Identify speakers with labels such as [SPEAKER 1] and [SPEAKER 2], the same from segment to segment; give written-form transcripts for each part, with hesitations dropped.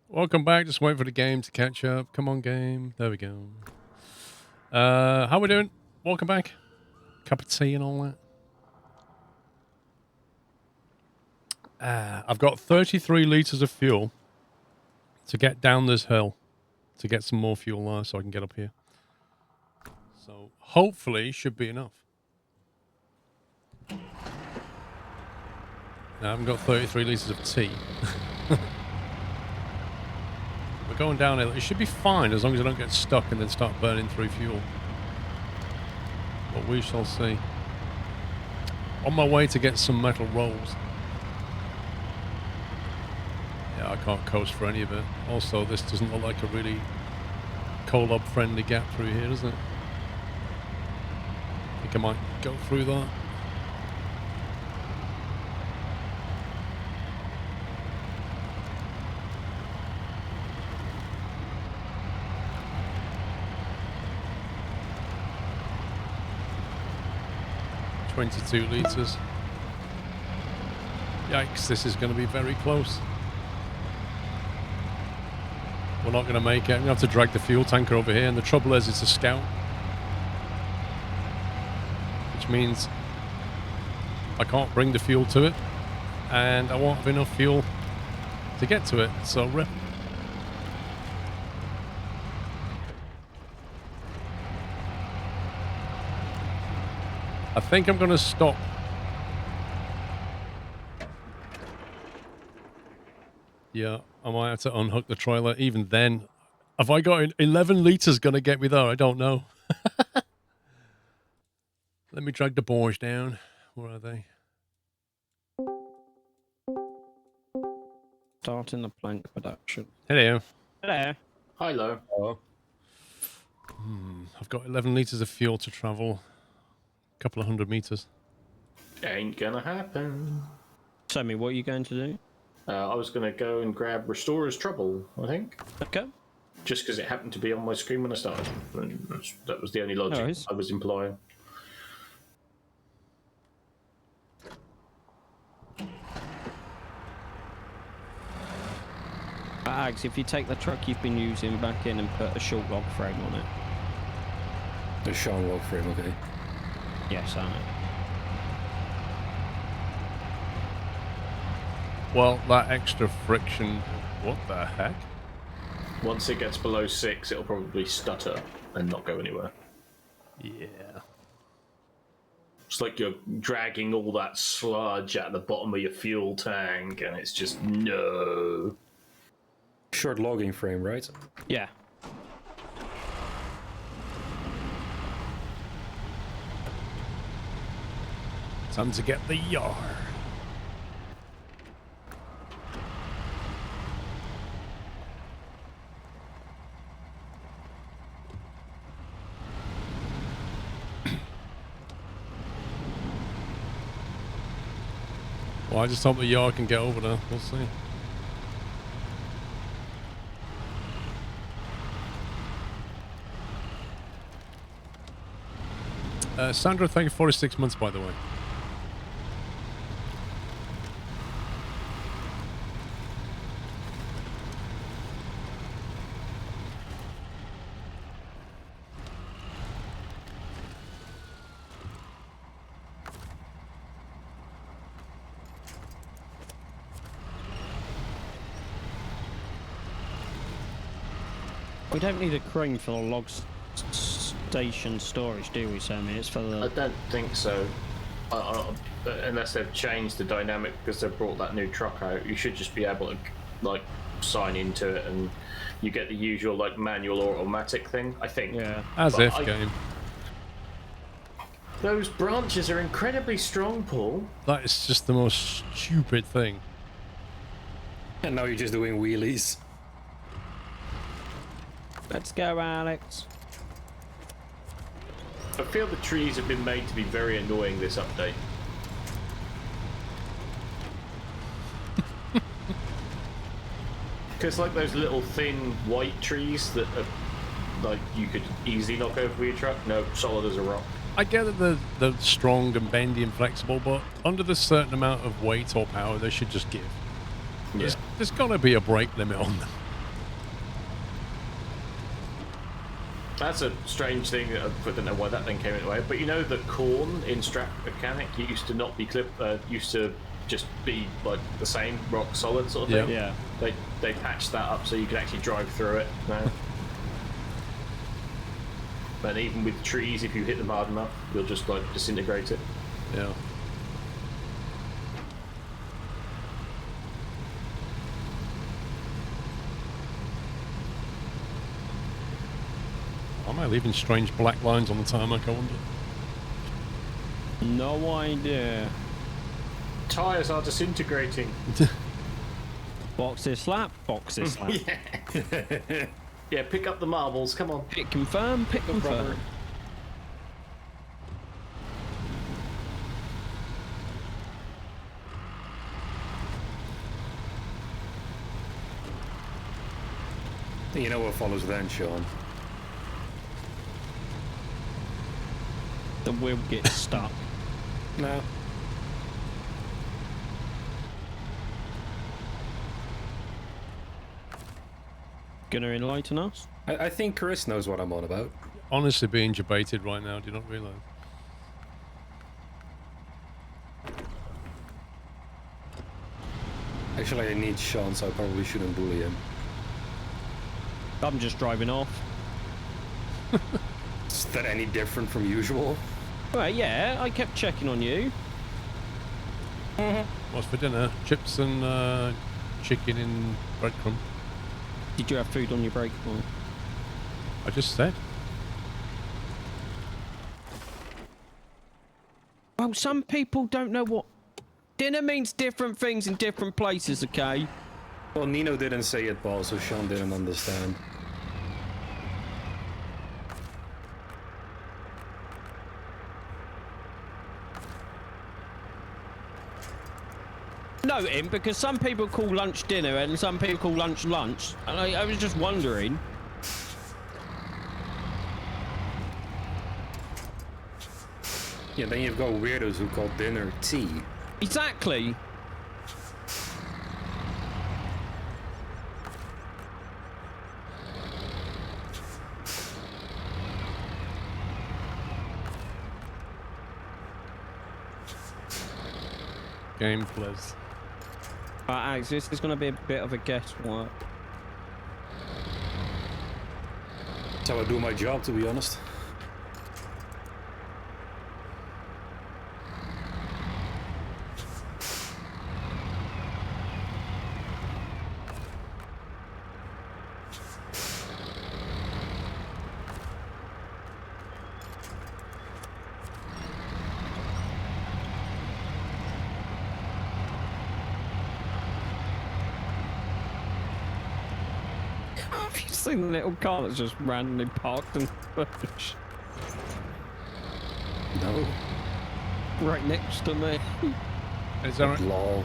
[SPEAKER 1] Welcome back. Just wait for the game to catch up. Come on, game. There we go. How we doing? Welcome back. Cup of tea and all that. I've got 33 litres of fuel to get down this hill to get some more fuel so I can get up here. So hopefully should be enough. Now, I haven't got 33 litres of tea. We're going downhill. It should be fine as long as I don't get stuck and then start burning through fuel. But we shall see. On my way to get some metal rolls. Yeah, I can't coast for any of it. Also, this doesn't look like a really Kolob friendly gap through here, does it? I think I might go through that. $22 litres. Yikes, this is going to be very close. We're not going to make it. I'm going to have to drag the fuel tanker over here, and the trouble is it's a scout. Which means I can't bring the fuel to it, and I won't have enough fuel to get to it, so rip. I think I'm going to stop. Yeah, I might have to unhook the trailer. Even then, have I got 11 litres going to get me there? I don't know. Let me drag the boys down. Where are they?
[SPEAKER 2] Starting the plank production.
[SPEAKER 1] Hello.
[SPEAKER 2] Hello.
[SPEAKER 3] Hello.
[SPEAKER 2] Oh.
[SPEAKER 1] I've got 11 litres of fuel to travel. A couple of 100 metres.
[SPEAKER 3] Ain't gonna happen.
[SPEAKER 2] Sammy, what are you going to do?
[SPEAKER 3] I was gonna go and grab Restorer's Trouble, I think.
[SPEAKER 2] Okay.
[SPEAKER 3] Just because it happened to be on my screen when I started. That was the only logic I was employing.
[SPEAKER 2] Ags, if you take the truck you've been using back in and put a short log frame on it.
[SPEAKER 4] The short log frame, okay.
[SPEAKER 2] Yes, I know.
[SPEAKER 1] Well, that extra friction... What the heck?
[SPEAKER 3] Once it gets below 6, it'll probably stutter and not go anywhere.
[SPEAKER 1] Yeah.
[SPEAKER 3] It's like you're dragging all that sludge at the bottom of your fuel tank, and it's just no.
[SPEAKER 4] Short logging frame, right?
[SPEAKER 2] Yeah.
[SPEAKER 1] Time to get the yard. Well, I just hope the yard can get over there. We'll see. Sandra, thank you for 46 months, by the way.
[SPEAKER 2] We don't need a crane for the logs station storage, do we, Sammy? It's for the...
[SPEAKER 3] I don't think so. Unless they've changed the dynamic because they've brought that new truck out. You should just be able to, like, sign into it and you get the usual, like, manual or automatic thing, I think.
[SPEAKER 2] Yeah.
[SPEAKER 1] As if, game.
[SPEAKER 3] Those branches are incredibly strong, Paul.
[SPEAKER 1] That is just the most stupid thing.
[SPEAKER 4] And now you're just doing wheelies.
[SPEAKER 2] Let's go, Alex.
[SPEAKER 3] I feel the trees have been made to be very annoying this update. Because like those little thin white trees that are, like you could easily knock over with your truck. No, solid as a rock.
[SPEAKER 1] I get that they're strong and bendy and flexible, but under the certain amount of weight or power, they should just give.
[SPEAKER 3] Yeah.
[SPEAKER 1] There's got to be a brake limit on them.
[SPEAKER 3] That's a strange thing. I don't know why that thing came into the way. But you know, the corn in Strat Mechanic used to not be used to just be like the same rock solid sort of thing.
[SPEAKER 2] Yeah.
[SPEAKER 3] They patched that up so you can actually drive through it now. And even with trees, if you hit them hard enough, you'll just like disintegrate it.
[SPEAKER 1] Yeah. Am I leaving strange black lines on the tarmac, I wonder?
[SPEAKER 2] No idea.
[SPEAKER 3] Tires are disintegrating.
[SPEAKER 2] Boxes slap, boxes slap.
[SPEAKER 3] Yeah, pick up the marbles. Come on.
[SPEAKER 2] Pick confirm, pick confirm.
[SPEAKER 4] You know what follows then, Sean?
[SPEAKER 2] The wheel gets stuck.
[SPEAKER 4] No.
[SPEAKER 2] Gonna enlighten us?
[SPEAKER 4] I think Chris knows what I'm on about.
[SPEAKER 1] Honestly being debated right now, do you not realise?
[SPEAKER 4] Actually, I need Sean, so I probably shouldn't bully him.
[SPEAKER 2] I'm just driving off.
[SPEAKER 4] Is that any different from usual?
[SPEAKER 2] Well, yeah, I kept checking on you.
[SPEAKER 1] What's for dinner? Chips and chicken in breadcrumb.
[SPEAKER 2] Did you have food on your break? Or...
[SPEAKER 1] I just said.
[SPEAKER 2] Well, some people don't know what dinner means. Different things in different places. Okay.
[SPEAKER 4] Well, Nino didn't say it, Paul, so Sean didn't understand.
[SPEAKER 2] No, Im, because some people call lunch dinner and some people call lunch lunch, and I was just wondering.
[SPEAKER 4] Yeah, then you've got weirdos who call dinner tea.
[SPEAKER 2] Exactly.
[SPEAKER 1] Game plus.
[SPEAKER 2] Alex, this is going to be a bit of a guesswork.
[SPEAKER 4] That's how I do my job, to be honest.
[SPEAKER 2] Have you seen the little car that's just randomly parked in the bush?
[SPEAKER 4] No.
[SPEAKER 2] Right next to me.
[SPEAKER 1] Is that right?
[SPEAKER 4] Lol.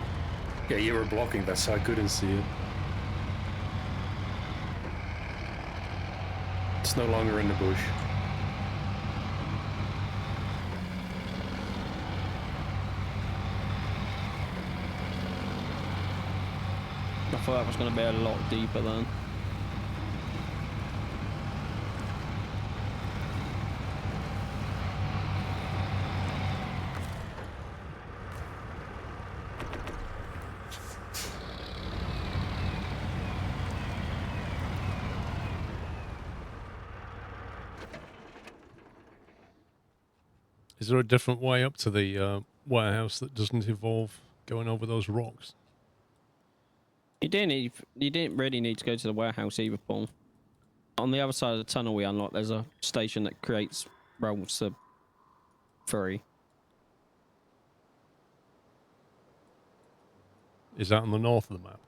[SPEAKER 4] Yeah, you were blocking that, so I couldn't see it. It's no longer in the bush.
[SPEAKER 2] I thought that was going to be a lot deeper then.
[SPEAKER 1] Is there a different way up to the warehouse that doesn't involve going over those rocks?
[SPEAKER 2] You didn't really need to go to the warehouse either, Paul. On the other side of the tunnel we unlocked, there's a station that creates rolls for free.
[SPEAKER 1] Is that on the north of the map?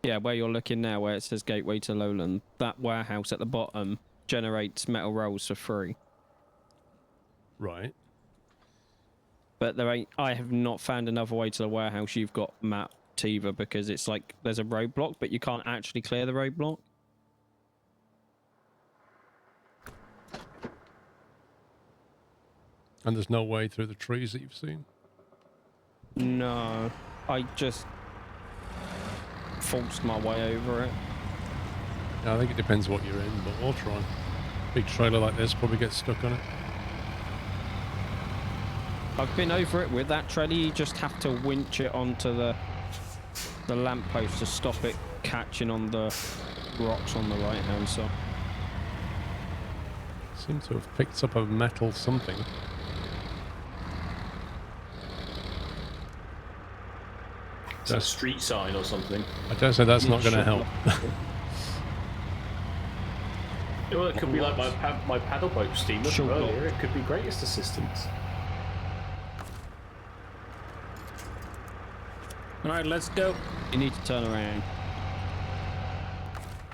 [SPEAKER 2] Yeah, where you're looking now, where it says Gateway to Lowland, that warehouse at the bottom generates metal rolls for free.
[SPEAKER 1] Right.
[SPEAKER 2] But there ain't. I have not found another way to the warehouse you've got mapped either, because it's like there's a roadblock, but you can't actually clear the roadblock.
[SPEAKER 1] And there's no way through the trees that you've seen?
[SPEAKER 2] No, I just forced my way over it.
[SPEAKER 1] I think it depends what you're in, but we'll try. Big trailer like this probably gets stuck on it.
[SPEAKER 2] I've been over it with that trailer. You just have to winch it onto the lamppost to stop it catching on the rocks on the right hand side.
[SPEAKER 1] Seem to have picked up a metal something.
[SPEAKER 3] It's a street sign or something.
[SPEAKER 1] I dare say that's not going to help.
[SPEAKER 3] Well, it could be like my paddle boat steamer from
[SPEAKER 2] Sure.
[SPEAKER 3] earlier. It could be greatest assistance.
[SPEAKER 4] Alright, let's go.
[SPEAKER 2] You need to turn around.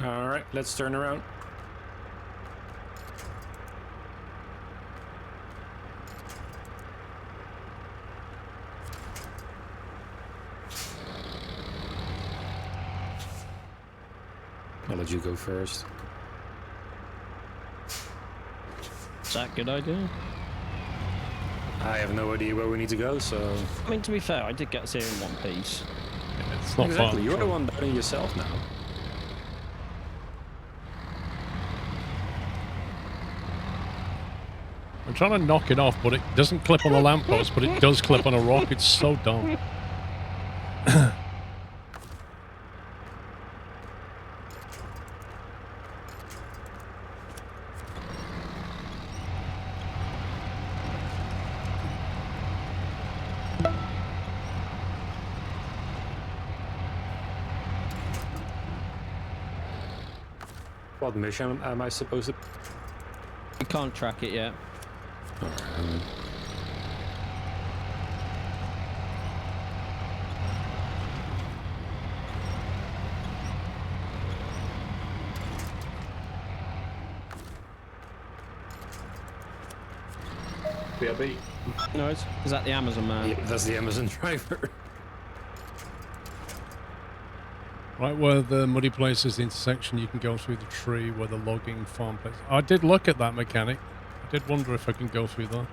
[SPEAKER 4] Alright, let's turn around. I'll let you go first.
[SPEAKER 2] Is that a good idea?
[SPEAKER 4] I have no idea where we need to go, so...
[SPEAKER 2] I mean, to be fair, I did get us here in one piece.
[SPEAKER 1] Yeah, it's not
[SPEAKER 4] Exactly, you're the
[SPEAKER 1] fun.
[SPEAKER 4] one doubting yourself now.
[SPEAKER 1] I'm trying to knock it off, but it doesn't clip on the lamppost, but it does clip on a rock. It's so dumb.
[SPEAKER 4] What mission am I supposed to...
[SPEAKER 2] You can't track it yet.
[SPEAKER 4] Alright,
[SPEAKER 3] BRB.
[SPEAKER 2] No, is that the Amazon man?
[SPEAKER 4] yeah, that's the Amazon driver.
[SPEAKER 1] Right where the muddy place is the intersection, you can go through the tree where the logging farm place. I did look at that mechanic. I did wonder if I can go through that.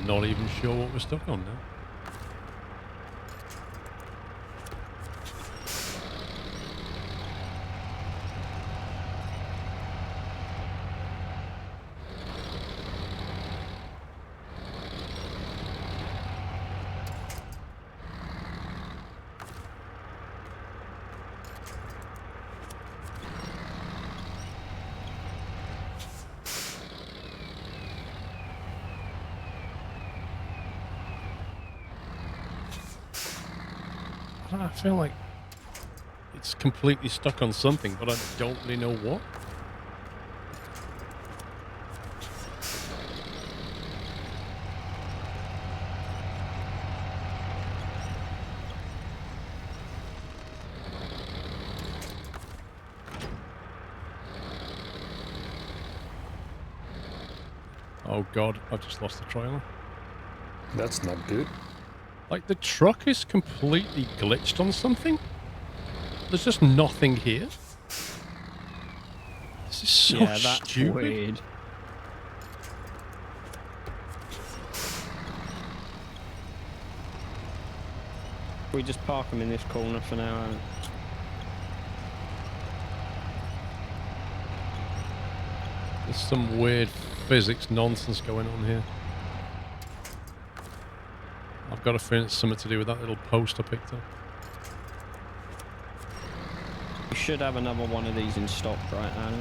[SPEAKER 1] Not even sure what we're stuck on now. I feel like it's completely stuck on something, but I don't really know what. Oh god, I've just lost the trailer.
[SPEAKER 4] That's not good.
[SPEAKER 1] Like, the truck is completely glitched on something? There's just nothing here? This is so
[SPEAKER 2] yeah, that's
[SPEAKER 1] stupid.
[SPEAKER 2] weird. We just park them in this corner for now.
[SPEAKER 1] There's some weird physics nonsense going on here. I've got a feeling it's something to do with that little post I picked up.
[SPEAKER 2] You should have another one of these in stock right now.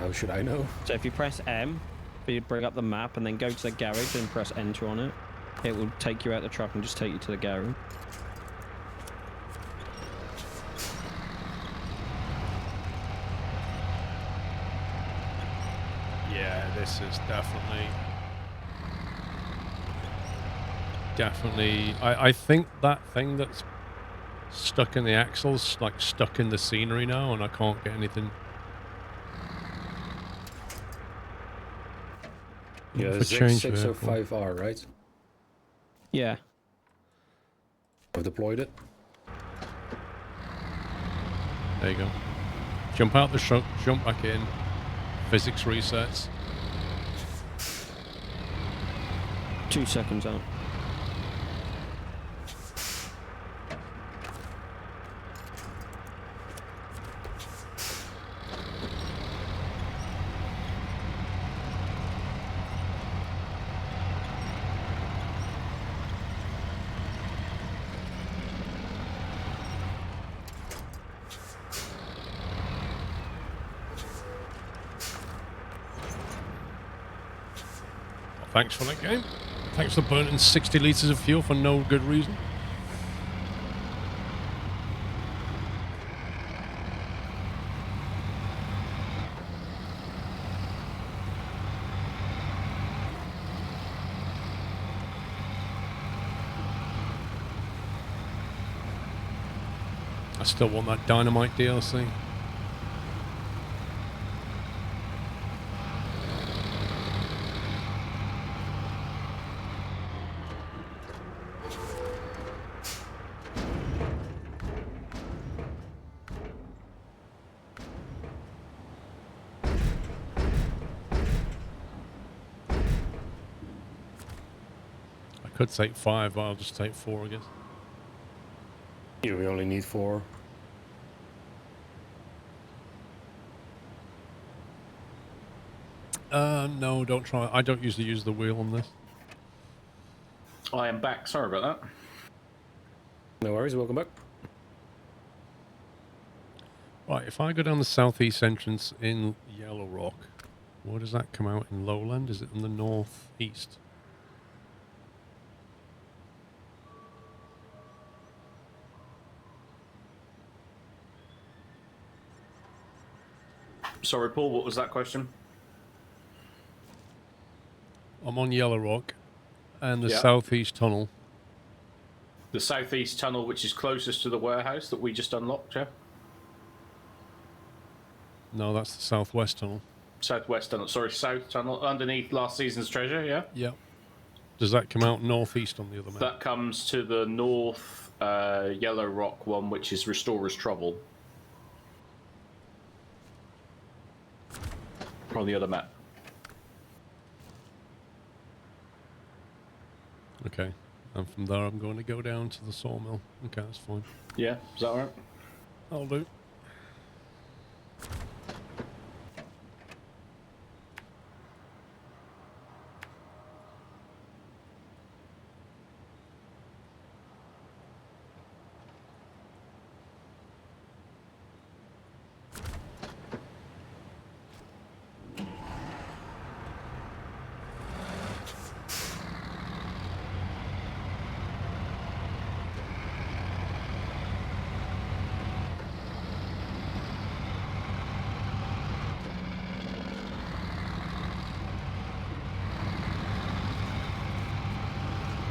[SPEAKER 4] How should I know?
[SPEAKER 2] So if you press M, you bring up the map and then go to the garage and press enter on it. It will take you out the truck and just take you to the garage.
[SPEAKER 1] Yeah, this is definitely... I think that thing that's stuck in the axles, like stuck in the scenery now, and I can't get anything.
[SPEAKER 4] Yeah,
[SPEAKER 1] For change
[SPEAKER 4] Z605R, right?
[SPEAKER 2] Yeah.
[SPEAKER 4] I've deployed it.
[SPEAKER 1] There you go. Jump out the truck, jump back in. Physics resets.
[SPEAKER 2] 2 seconds out.
[SPEAKER 1] Thanks for that game. Thanks for burning 60 litres of fuel for no good reason. I still want that Dynamite DLC. Could take 5, but I'll just take 4, I guess.
[SPEAKER 4] Yeah, we only need 4.
[SPEAKER 1] No, don't try. I don't usually use the wheel on this.
[SPEAKER 3] I am back. Sorry about that.
[SPEAKER 4] No worries, welcome back.
[SPEAKER 1] Right, if I go down the southeast entrance in Yellow Rock, where does that come out in Lowland? Is it in the northeast?
[SPEAKER 3] Sorry, Paul. What was that question?
[SPEAKER 1] I'm on Yellow Rock and the
[SPEAKER 3] Yeah.
[SPEAKER 1] southeast tunnel.
[SPEAKER 3] The southeast tunnel, which is closest to the warehouse that we just unlocked, yeah?
[SPEAKER 1] No, that's the southwest tunnel.
[SPEAKER 3] Southwest tunnel. Sorry, south tunnel. Underneath last season's treasure, yeah?
[SPEAKER 1] Yep. Does that come out northeast on the other map?
[SPEAKER 3] That comes to the north Yellow Rock one, which is Restorer's Trouble. On the other map.
[SPEAKER 1] Okay. And from there I'm going to go down to the sawmill. Okay, that's fine.
[SPEAKER 3] Yeah, is that all right?
[SPEAKER 1] I'll do.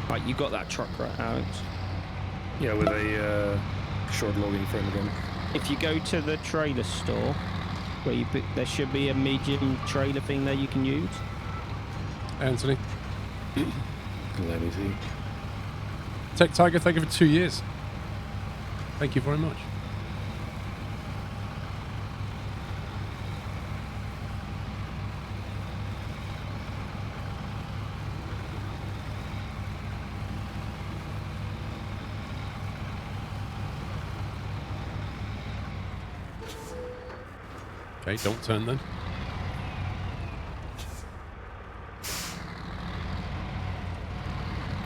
[SPEAKER 2] Right, you got that truck right, Alex.
[SPEAKER 4] Yeah, with a short loading frame again.
[SPEAKER 2] If you go to the trailer store, where you pick, there should be a medium trailer thing there you can use.
[SPEAKER 1] Anthony.
[SPEAKER 4] Let me see.
[SPEAKER 1] Tech Tiger, thank you for 2 years. Thank you very much. Okay, don't turn then.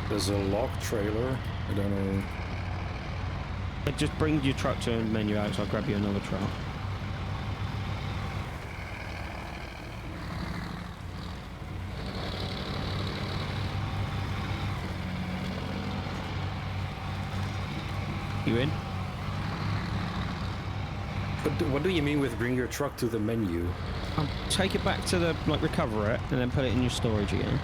[SPEAKER 4] There's a log trailer. I don't know.
[SPEAKER 2] Just bring your truck to a menu out, so I'll grab you another truck. You in?
[SPEAKER 4] What do you mean with bring your truck to the menu?
[SPEAKER 2] Take it back to the, recover it, and then put it in your storage again.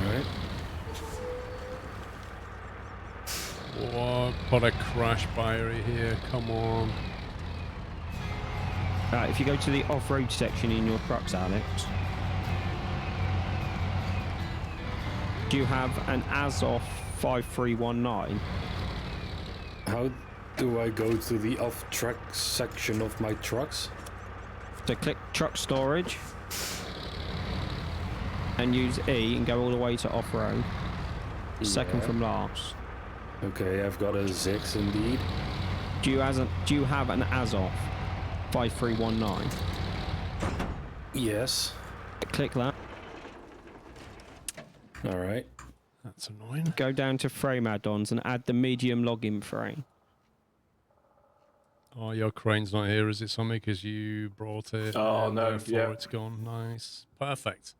[SPEAKER 4] Alright.
[SPEAKER 1] What? Put a crash barrier here. Come on.
[SPEAKER 2] If you go to the off-road section in your trucks, Alex, do you have an ASOF 5319?
[SPEAKER 4] How do I go to the off-track section of my trucks?
[SPEAKER 2] So click truck storage and use E and go all the way to off-road. Second
[SPEAKER 4] Yeah.
[SPEAKER 2] from last.
[SPEAKER 4] Okay, I've got a 6 indeed.
[SPEAKER 2] Do you have an ASOF 5319?
[SPEAKER 4] Yes.
[SPEAKER 2] Click that.
[SPEAKER 4] All right.
[SPEAKER 1] That's annoying.
[SPEAKER 2] Go down to frame add-ons and add the medium login frame.
[SPEAKER 1] Oh, your crane's not here, is it, Sammy? Because you brought it.
[SPEAKER 3] Oh,
[SPEAKER 1] and
[SPEAKER 3] no,
[SPEAKER 1] therefore
[SPEAKER 3] yeah.
[SPEAKER 1] it's gone. Nice. Perfect.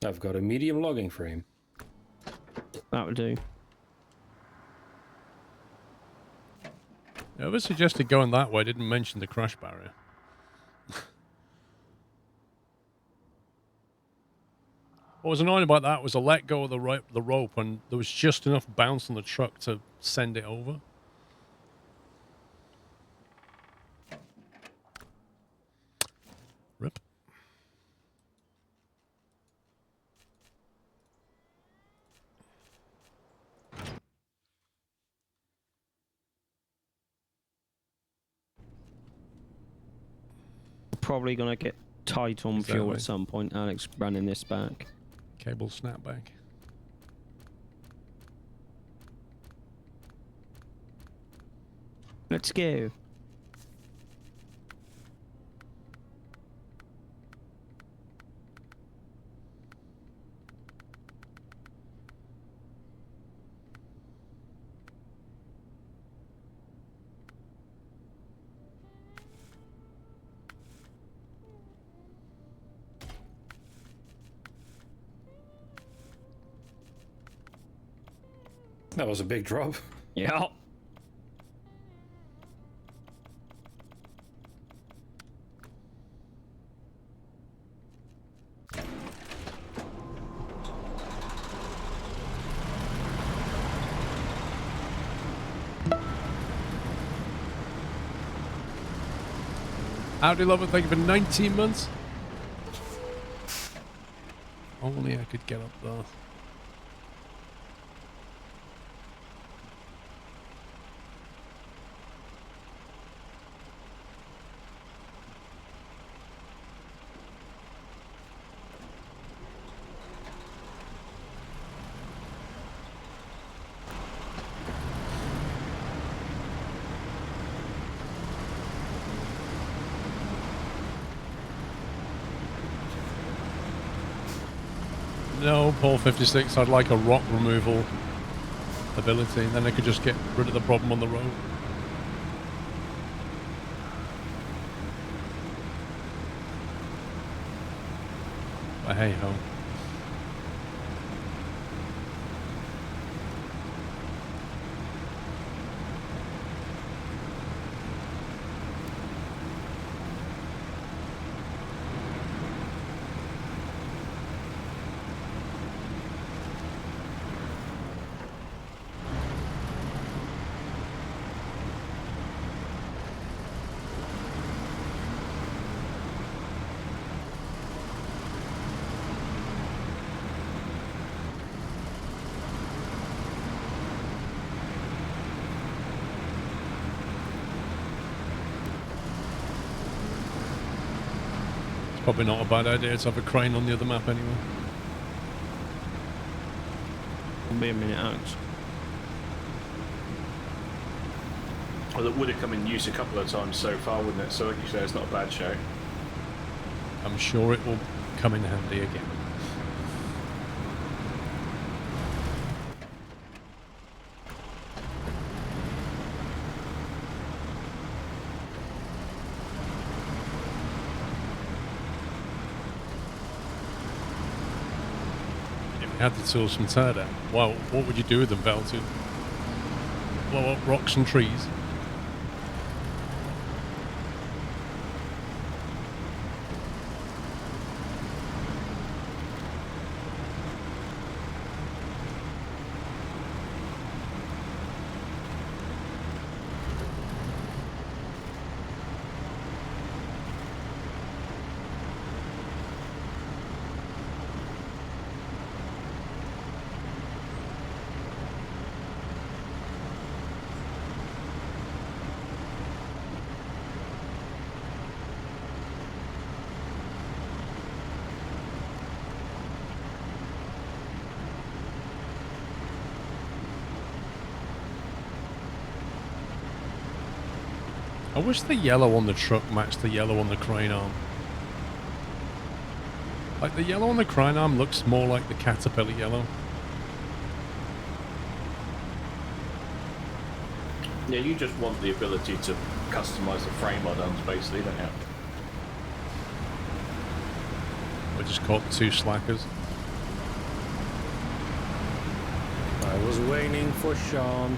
[SPEAKER 4] I've got a medium logging frame.
[SPEAKER 2] That would do.
[SPEAKER 1] Whoever suggested going that way didn't mention the crash barrier. What was annoying about that was I let go of the rope and there was just enough bounce on the truck to send it over. Rip.
[SPEAKER 2] Probably gonna get tight on fuel
[SPEAKER 1] Exactly.
[SPEAKER 2] at some point, Alex, running this back.
[SPEAKER 1] Cable snapback.
[SPEAKER 2] Let's go.
[SPEAKER 4] That was a big drop.
[SPEAKER 2] Yeah.
[SPEAKER 1] Howdy, love it. Thank you for 19 months. Only I could get up there. No, Paul 56, I'd like a rock removal ability, and then I could just get rid of the problem on the road. But hey ho. Probably not a bad idea to have a crane on the other map anyway.
[SPEAKER 2] It'll be a minute, Alex.
[SPEAKER 3] Well, it would have come in use a couple of times so far, wouldn't it? So actually, it's not a bad show.
[SPEAKER 1] I'm sure it will come in handy again. Had the tools from Turda. Well, what would you do with them, Val? To blow up rocks and trees? I wish the yellow on the truck matched the yellow on the crane arm. Like, the yellow on the crane arm looks more like the Caterpillar yellow.
[SPEAKER 3] Yeah, you just want the ability to customize the frame add-ons, basically, don't you?
[SPEAKER 1] We just caught 2 slackers.
[SPEAKER 4] I was waiting for Sean.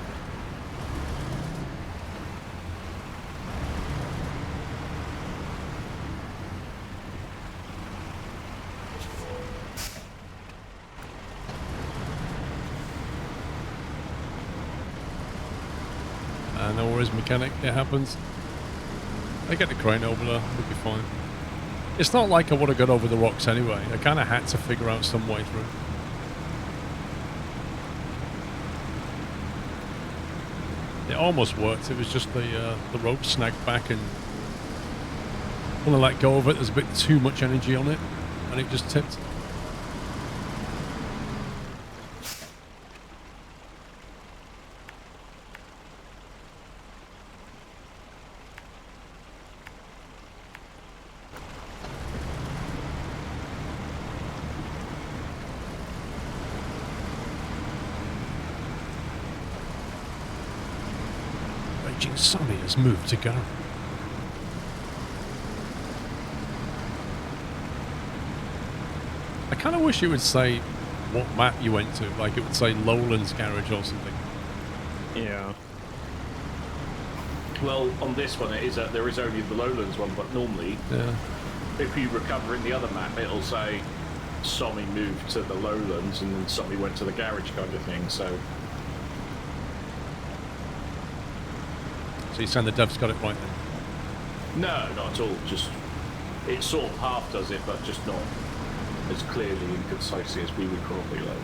[SPEAKER 1] No worries, mechanic. It happens. I get the crane over there. We'll be fine. It's not like I would have got over the rocks anyway. I kind of had to figure out some way through. It almost worked. It was just the rope snagged back, and when I let go of it, there's a bit too much energy on it, and it just tipped. Sunny has moved to go. I kind of wish it would say what map you went to, like it would say Lowlands Garage or something.
[SPEAKER 2] Yeah.
[SPEAKER 3] Well, on this one, there is only the Lowlands one, but normally, if you recover in the other map, it'll say Sommy moved to the Lowlands and then Sommy went to the garage kind of thing, so...
[SPEAKER 1] So you're saying the devs got it right then?
[SPEAKER 3] No, not at all. Just it sort of half does it, but just not as clearly and concisely as we would probably like.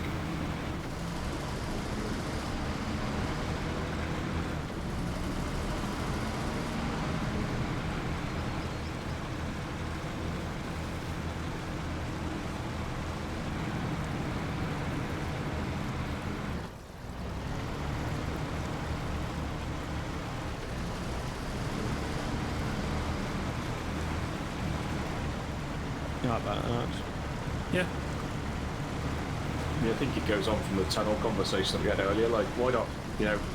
[SPEAKER 2] Like that,
[SPEAKER 3] yeah. I think it goes on from the tunnel conversation that we had earlier. Like, why not,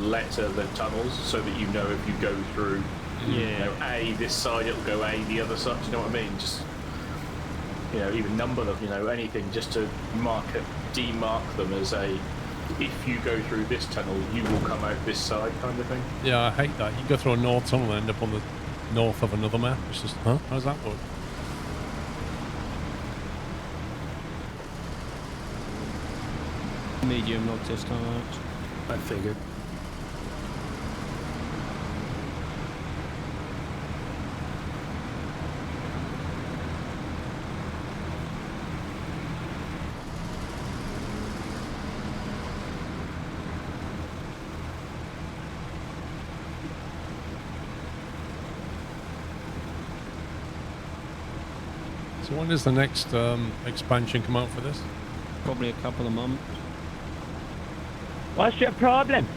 [SPEAKER 3] letter the tunnels so that you know if you go through, A this side, it'll go A the other side. Do you know what I mean? Just, even number them. Anything just to demark them as a. If you go through this tunnel, you will come out this side, kind of thing.
[SPEAKER 1] Yeah, I hate that. You go through a north tunnel and end up on the north of another map. It's just, huh? How does that work?
[SPEAKER 2] Medium logs this time out.
[SPEAKER 4] I figured.
[SPEAKER 1] So when does the next expansion come out for this?
[SPEAKER 2] Probably a couple of months.
[SPEAKER 5] What's your problem?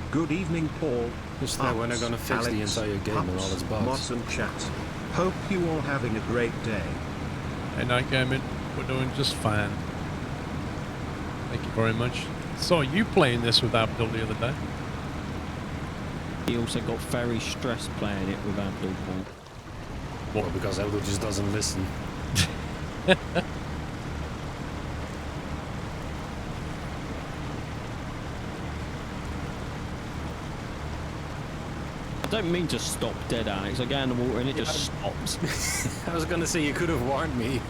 [SPEAKER 6] Good evening, Paul.
[SPEAKER 4] Just know when they're gonna fix the entire game and all its bugs.
[SPEAKER 6] Mods and chat. Hope you all having a great day.
[SPEAKER 1] Hey, Night Gaming, we're doing just fine. Thank you very much. Saw you playing this with Abdul the other day.
[SPEAKER 2] He also got very stressed playing it with Abdul.
[SPEAKER 4] Well, because Abdul just doesn't listen.
[SPEAKER 2] I don't mean to stop dead, Alex. I get in the water and it just stops.
[SPEAKER 4] I was gonna say you could have warned me.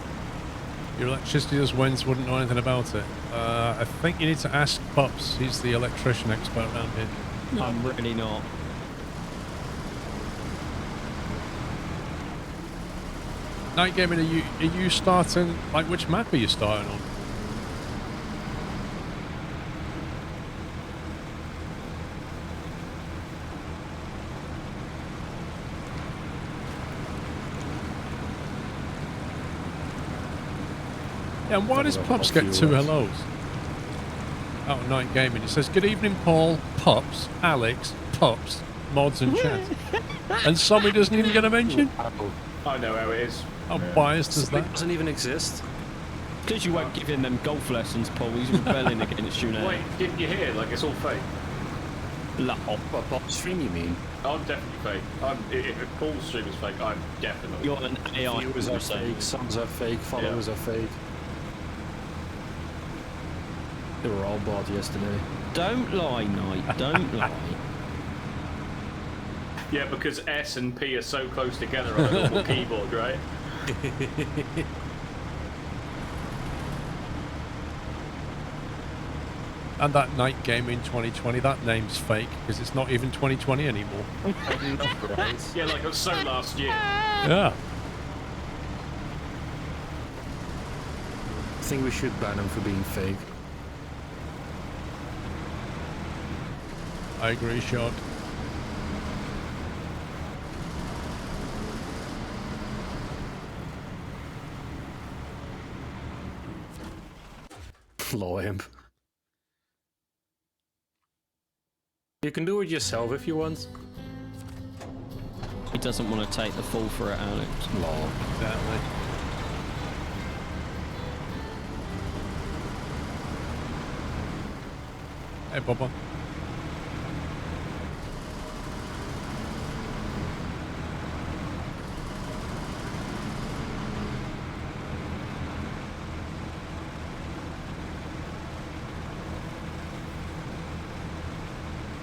[SPEAKER 1] Your electricity just went, wouldn't know anything about it. I think you need to ask Pups. He's the electrician expert around here.
[SPEAKER 2] I'm really not.
[SPEAKER 1] Night Gaming, are you starting, like, which map are you starting on? Yeah, and why does Pups get 2 hellos? Oh, Night Gaming. It says, good evening, Paul, Pups, Alex, Pups. mods and chat. And Sommy doesn't even get a mention?
[SPEAKER 3] I know how it is.
[SPEAKER 1] How biased is that?
[SPEAKER 4] It doesn't even exist.
[SPEAKER 2] Because you won't give him them golf lessons, Paul. He's rebelling against you now.
[SPEAKER 3] Wait, didn't you hear? Like, it's all fake.
[SPEAKER 4] What pop stream you mean?
[SPEAKER 3] I'm definitely fake. If Paul's stream is fake, I'm definitely.
[SPEAKER 2] You're an AI.
[SPEAKER 4] Viewers are fake, subs are fake, followers are fake. They were all bought yesterday.
[SPEAKER 2] Don't lie, Knight. Don't lie.
[SPEAKER 3] Yeah, because S and P are so close together on a normal keyboard, right?
[SPEAKER 1] And that night game in 2020, that name's fake because it's not even 2020 anymore.
[SPEAKER 3] Yeah, like it was so last year.
[SPEAKER 1] Yeah.
[SPEAKER 4] I think we should ban them for being fake.
[SPEAKER 1] I agree, Shot.
[SPEAKER 4] Law imp. You can do it yourself if you want.
[SPEAKER 2] He doesn't want to take the fall for it, Alex.
[SPEAKER 4] Law.
[SPEAKER 1] Exactly. Hey, Bubba.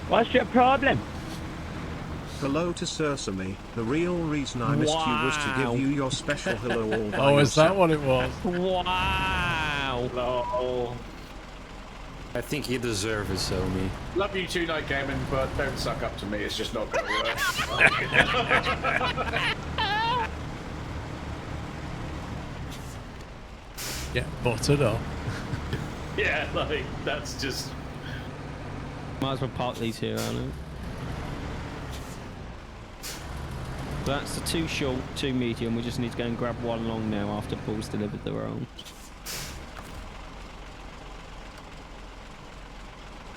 [SPEAKER 5] What's your problem?
[SPEAKER 6] Hello to Sesame. The real reason I missed you was to give you your special hello all by
[SPEAKER 1] Oh, is that
[SPEAKER 6] yourself.
[SPEAKER 1] what it was?
[SPEAKER 2] Wow!
[SPEAKER 3] Lol.
[SPEAKER 4] I think you deserve it, Somi.
[SPEAKER 3] Love you too, Night Gaming, but don't suck up to me. It's just not going to work.
[SPEAKER 1] Get buttered up.
[SPEAKER 3] Yeah, like, that's just...
[SPEAKER 2] Might as well park these here, Alex. That's the 2 short, 2 medium. We just need to go and grab 1 long now after Paul's delivered the roll.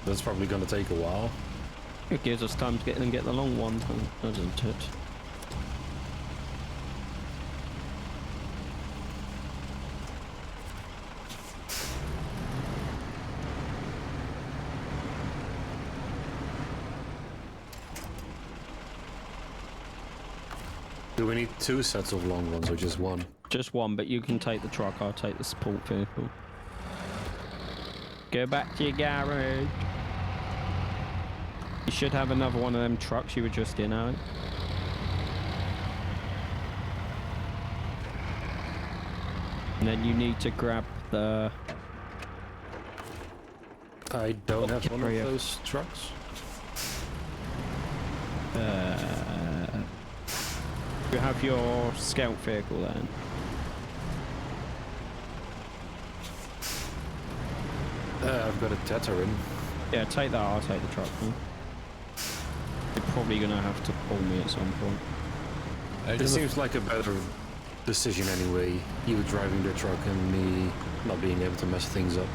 [SPEAKER 4] That's probably gonna take a while.
[SPEAKER 2] It gives us time to get in and get the long one, doesn't it?
[SPEAKER 4] Do we need 2 sets of long ones or just 1?
[SPEAKER 2] Just 1, but you can take the truck. I'll take the support vehicle. Go back to your garage. You should have another one of them trucks you were just in, Alex. And then you need to grab the...
[SPEAKER 4] I don't have one of
[SPEAKER 2] carrier.
[SPEAKER 4] those trucks.
[SPEAKER 2] You have your scout vehicle then.
[SPEAKER 4] I've got a Tatarin.
[SPEAKER 2] Yeah, take that. I'll take the truck. Huh? You're probably gonna have to pull me at some point.
[SPEAKER 4] It seems like a better decision anyway. You driving the truck and me not being able to mess things up.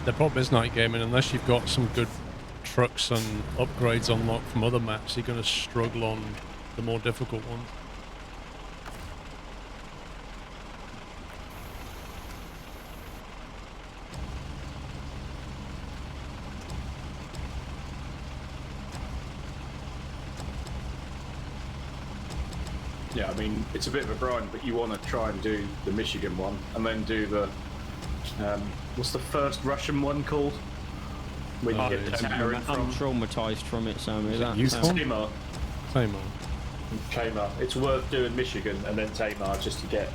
[SPEAKER 1] The problem is night gaming, unless you've got some good trucks and upgrades unlocked from other maps, you're going to struggle on the more difficult ones.
[SPEAKER 3] Yeah, I mean, it's a bit of a grind, but you want to try and do the Michigan one, and then do the... what's the first Russian one called? Where you get the Tatarin
[SPEAKER 2] I'm
[SPEAKER 3] from?
[SPEAKER 2] traumatized from it, Sam. Is that
[SPEAKER 1] Yukon?
[SPEAKER 3] Tamar.
[SPEAKER 1] Same on.
[SPEAKER 3] Tamar. It's worth doing Michigan and then Tamar just to get,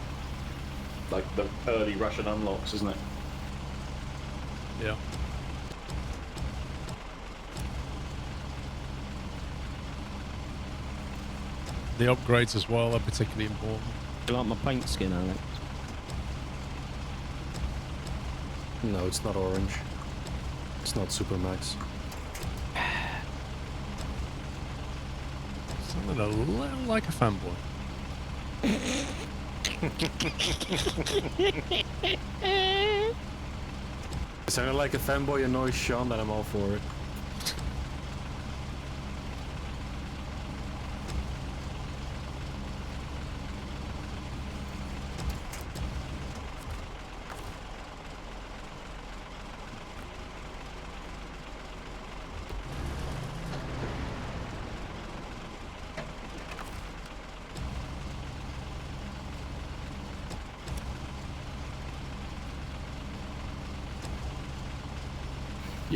[SPEAKER 3] like, the early Russian unlocks, isn't it?
[SPEAKER 1] Yeah. The upgrades as well are particularly important.
[SPEAKER 2] you like my paint skin, Alex?
[SPEAKER 4] No, it's not orange. It's not Super Max.
[SPEAKER 1] Sounded a little like a fanboy.
[SPEAKER 4] It sounded like a fanboy annoys Sean, then I'm all for it.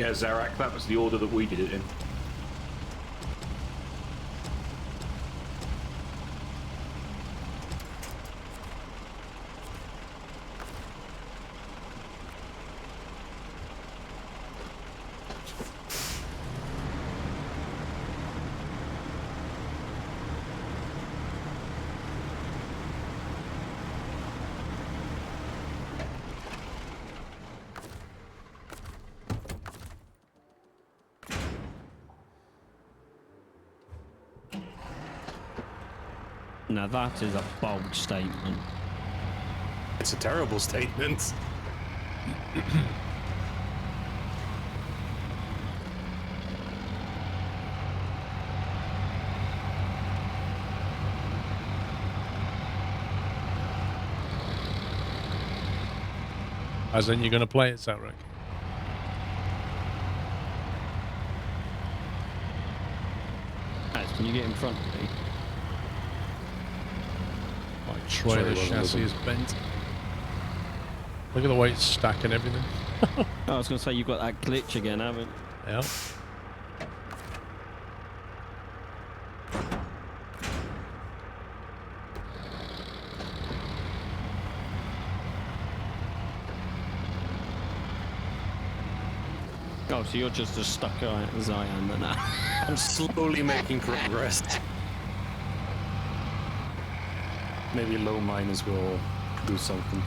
[SPEAKER 3] Yeah, Zarak, that was the order that we did it in.
[SPEAKER 2] Now that is a bold statement.
[SPEAKER 4] It's a terrible statement.
[SPEAKER 1] As in, you're going to play it, Zarak?
[SPEAKER 2] Alex, can you get in front of me?
[SPEAKER 1] My trailer chassis is bent. Look at the way it's stacking everything.
[SPEAKER 2] I was going to say, you've got that glitch again, haven't you?
[SPEAKER 1] Yeah.
[SPEAKER 2] Oh, so you're just as stuck as I am now.
[SPEAKER 4] I'm slowly making progress. Maybe low minus will do something.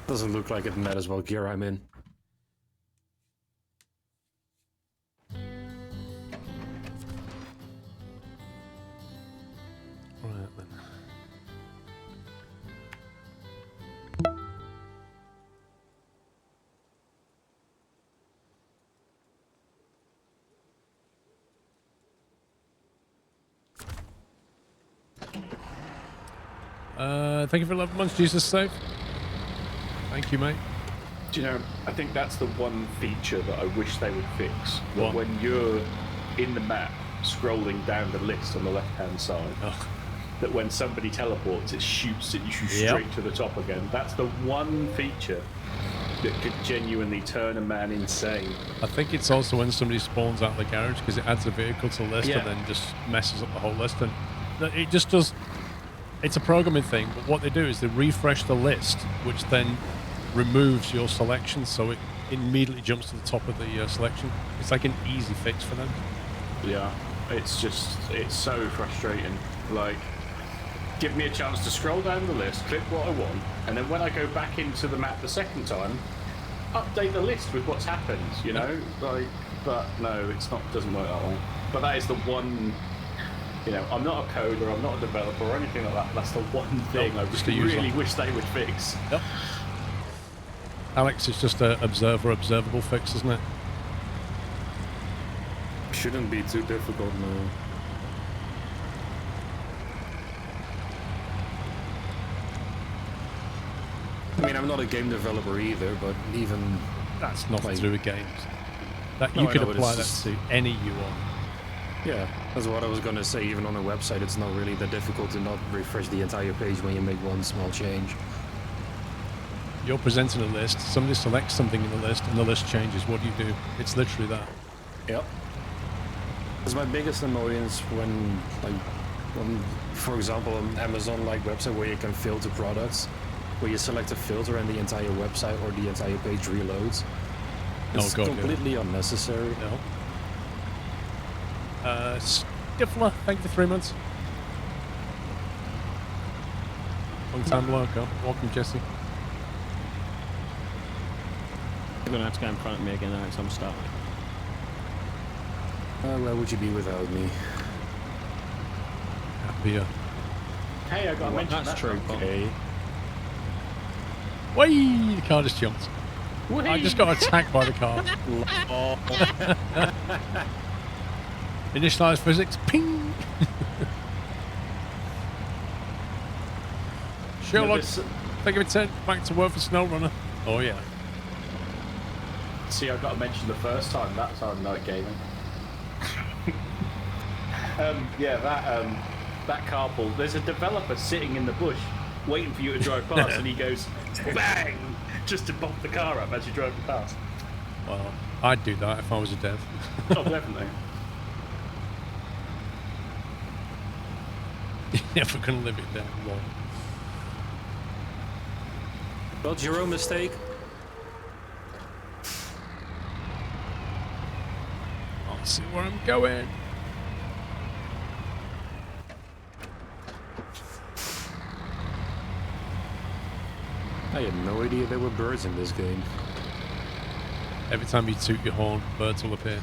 [SPEAKER 4] Doesn't look like it matters what gear I'm in.
[SPEAKER 1] Right then. Thank you for 11 months, Jesus Save. Thank you, mate.
[SPEAKER 3] Do you know, I think that's the one feature that I wish they would fix. That
[SPEAKER 1] What?
[SPEAKER 3] when you're in the map, scrolling down the list on the left-hand side, that when somebody teleports, it shoots at you straight to the top again. That's the one feature that could genuinely turn a man insane.
[SPEAKER 1] I think it's also when somebody spawns out of the garage because it adds a vehicle to the list
[SPEAKER 3] Yeah.
[SPEAKER 1] and then just messes up the whole list. And it just does. It's a programming thing, but what they do is they refresh the list, which then removes your selection, so it immediately jumps to the top of the selection. It's like an easy fix for them.
[SPEAKER 3] Yeah, it's so frustrating. Like, give me a chance to scroll down the list, click what I want, and then when I go back into the map the second time, update the list with what's happened, you know? Like, but no, doesn't work that way. But that is the one, you know, I'm not a coder, I'm not a developer or anything like that. That's the one thing I
[SPEAKER 1] just a user.
[SPEAKER 3] really wish they would fix.
[SPEAKER 1] Yep. Alex, it's just a observable fix, isn't it?
[SPEAKER 4] Shouldn't be too difficult now. I mean, I'm not a game developer either, but even
[SPEAKER 1] That's nothing
[SPEAKER 4] like,
[SPEAKER 1] to do with games. That
[SPEAKER 4] No,
[SPEAKER 1] you
[SPEAKER 4] I
[SPEAKER 1] could
[SPEAKER 4] know, but
[SPEAKER 1] apply
[SPEAKER 4] it's
[SPEAKER 1] that
[SPEAKER 4] just-
[SPEAKER 1] to any UI.
[SPEAKER 4] yeah, that's what I was gonna say. Even on a website, it's not really that difficult to not refresh the entire page when you make one small change.
[SPEAKER 1] You're presenting a list, somebody selects something in the list, and the list changes. What do you do? It's literally that.
[SPEAKER 4] Yep. It's my biggest annoyance when, for example, an Amazon-like website where you can filter products, where you select a filter and the entire website or the entire page reloads. It's
[SPEAKER 1] God, yeah.
[SPEAKER 4] completely unnecessary.
[SPEAKER 1] No. Stifler, thank you for 3 months. Long time lurker. Welcome, Jesse.
[SPEAKER 2] You're going to have to go in front of me again, Alex. I'm stuck.
[SPEAKER 4] Where would you be without me?
[SPEAKER 1] Happier.
[SPEAKER 3] Hey, I got to mention
[SPEAKER 2] That's
[SPEAKER 3] that.
[SPEAKER 2] true, Bob.
[SPEAKER 4] Okay.
[SPEAKER 1] Whee! The car just jumped. I just got attacked by the car. Initialize physics. Ping! Sherlock, thank you for 10. Back to work for Snowrunner. Oh, yeah.
[SPEAKER 3] See, I got to mention the first time. That's our night gaming. That carpool. There's a developer sitting in the bush, waiting for you to drive past, and he goes, bang,
[SPEAKER 5] just to bump the car up as you drove past.
[SPEAKER 1] Well, I'd do that if I was a dev.
[SPEAKER 5] Oh, definitely.
[SPEAKER 1] If we're gonna live it down long.
[SPEAKER 4] Well, it's your own mistake.
[SPEAKER 1] I'll see where I'm going.
[SPEAKER 4] I had no idea there were birds in this game.
[SPEAKER 1] Every time you toot your horn, birds will appear.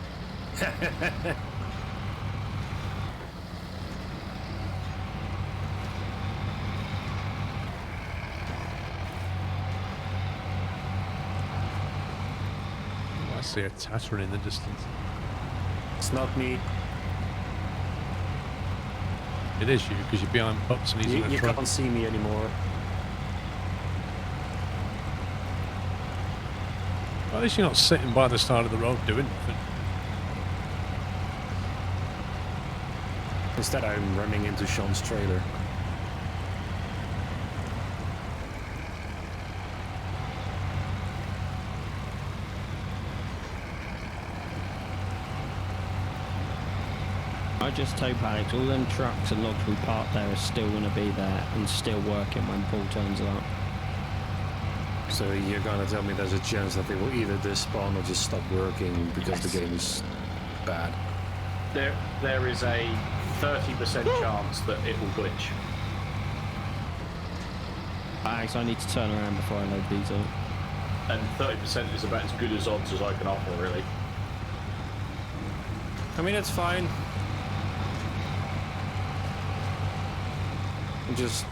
[SPEAKER 1] I see a tatter in the distance.
[SPEAKER 4] It's not me.
[SPEAKER 1] It is you, because you're behind Pups and he's in a
[SPEAKER 4] You
[SPEAKER 1] truck.
[SPEAKER 4] can't see me anymore.
[SPEAKER 1] Well, at least you're not sitting by the side of the road doing nothing.
[SPEAKER 4] Instead, I'm running into Sean's trailer.
[SPEAKER 2] I just hope, Alex, all them trucks and logs we parked there are still going to be there and still working when Paul turns up.
[SPEAKER 4] So you're gonna tell me there's a chance that they will either despawn or just stop working because the
[SPEAKER 2] Yes.
[SPEAKER 4] game is bad?
[SPEAKER 3] There is a 30% chance that it will glitch.
[SPEAKER 2] Alex, I need to turn around before I load these up.
[SPEAKER 3] And 30% is about as good as odds as I can offer, really.
[SPEAKER 4] I mean, it's fine. Just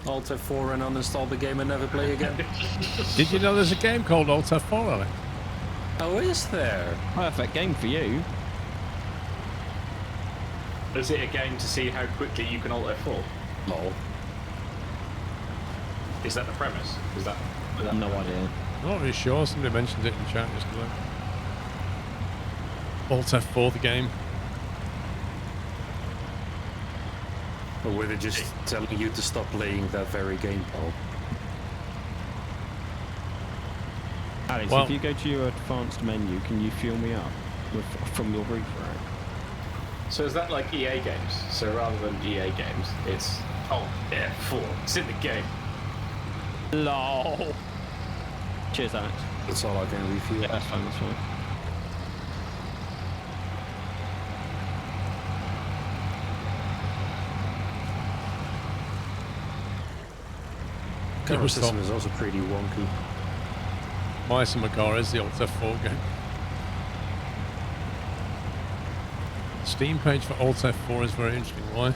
[SPEAKER 4] Alt F4 and uninstall the game and never play again.
[SPEAKER 1] Did you know there's a game called Alt F4 on it?
[SPEAKER 4] Oh, is there?
[SPEAKER 2] Perfect game for you.
[SPEAKER 3] Is it a game to see how quickly you can alt F4?
[SPEAKER 4] Lol.
[SPEAKER 3] Is that the premise? Is that
[SPEAKER 2] No idea.
[SPEAKER 1] I'm not really sure. Somebody mentioned it in chat yesterday. Alt F4, the game.
[SPEAKER 4] Or were they just telling you to stop playing that very game, Paul?
[SPEAKER 2] Alex,
[SPEAKER 1] Well-
[SPEAKER 2] if you go to your advanced menu, can you fuel me up from your roof rack?
[SPEAKER 3] So is that like EA games? So rather than EA games, it's alt F4. It's in the game.
[SPEAKER 2] LOL. Cheers, Alex.
[SPEAKER 4] That's all I can review.
[SPEAKER 2] Yeah, that's fine, that's fine.
[SPEAKER 4] Camera
[SPEAKER 1] was
[SPEAKER 4] system
[SPEAKER 1] top.
[SPEAKER 4] is also pretty wonky.
[SPEAKER 1] My Samagar is the Alt F4 game. Steam page for Alt F4 is very interesting. Why?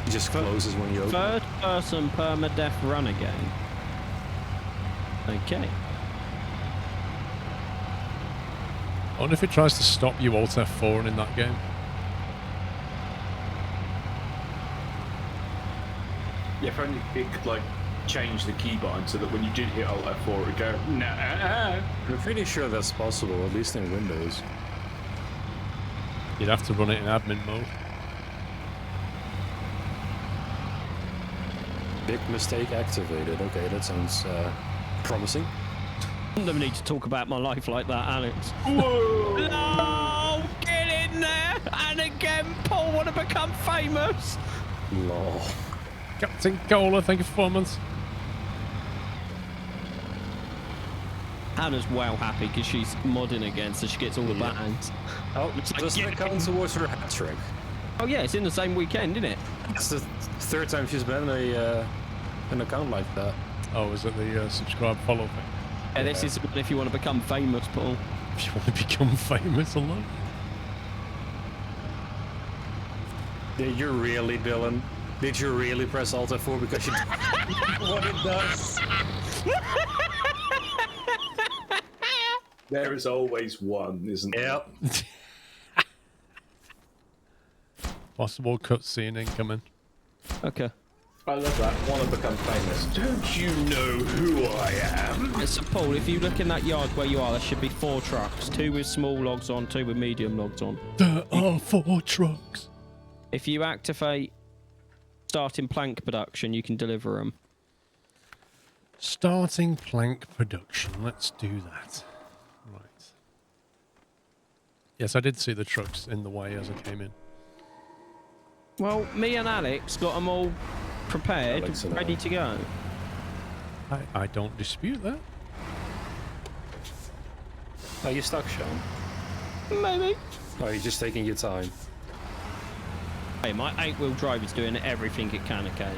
[SPEAKER 4] It just closes when you open it.
[SPEAKER 2] Third person permadeath runner game. Okay.
[SPEAKER 1] I wonder if it tries to stop you Alt F4 in that game.
[SPEAKER 3] Yeah, if only it could like change the keybind so that when you did hit alt F4 it would go, nah.
[SPEAKER 4] I'm pretty sure that's possible, at least in Windows.
[SPEAKER 1] You'd have to run it in admin mode.
[SPEAKER 4] Big mistake activated. Okay, that sounds promising.
[SPEAKER 2] No need to talk about my life like that, Alex.
[SPEAKER 3] Whoa!
[SPEAKER 2] No! Get in there! And again, Paul want to become famous!
[SPEAKER 4] Lol.
[SPEAKER 1] Captain Cola, thank you for 4 months.
[SPEAKER 2] Hannah's well happy because she's modding again, so she gets all the buttons.
[SPEAKER 4] Oh,
[SPEAKER 2] Looks like
[SPEAKER 4] doesn't it count towards her hat trick?
[SPEAKER 2] Oh yeah, it's in the same weekend, isn't it?
[SPEAKER 4] It's the third time she's been an account like that.
[SPEAKER 1] Oh, is it the subscribe follow thing?
[SPEAKER 2] Yeah, this is if you want to become famous, Paul.
[SPEAKER 1] If you want to become famous alone.
[SPEAKER 4] Did you really, Dylan? Did you really press Alt F4 because you what it does?
[SPEAKER 3] There is always one, isn't there?
[SPEAKER 4] Yep.
[SPEAKER 1] Possible cutscene incoming.
[SPEAKER 2] Okay.
[SPEAKER 3] I love that. Want to become famous. Don't you know who I am?
[SPEAKER 2] So Paul, if you look in that yard where you are, there should be 4 trucks. 2 with small logs on, 2 with medium logs on.
[SPEAKER 1] There are 4 trucks.
[SPEAKER 2] If you activate starting plank production, you can deliver them.
[SPEAKER 1] Starting plank production. Let's do that. Right. Yes, I did see the trucks in the way as I came in.
[SPEAKER 2] Well, me and Alex got them all prepared,
[SPEAKER 4] Alex and
[SPEAKER 2] ready
[SPEAKER 4] I.
[SPEAKER 2] to go.
[SPEAKER 1] I don't dispute that.
[SPEAKER 4] Are you stuck, Sean?
[SPEAKER 2] Maybe.
[SPEAKER 4] Or are you just taking your time?
[SPEAKER 2] Hey, my 8-wheel drive is doing everything it can, okay?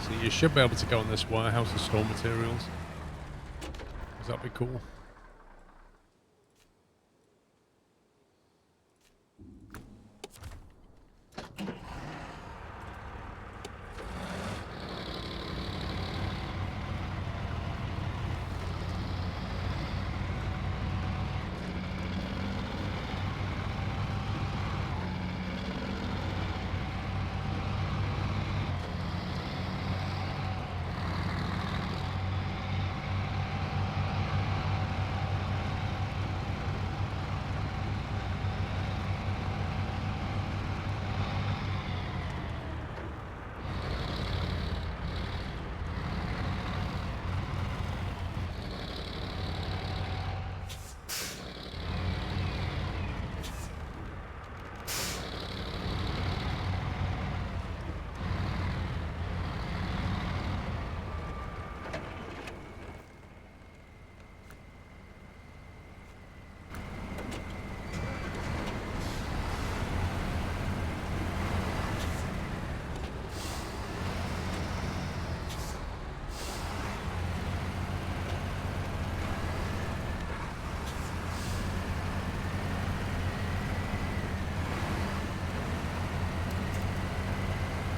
[SPEAKER 1] So you should be able to go in this warehouse and store materials. Does that be cool?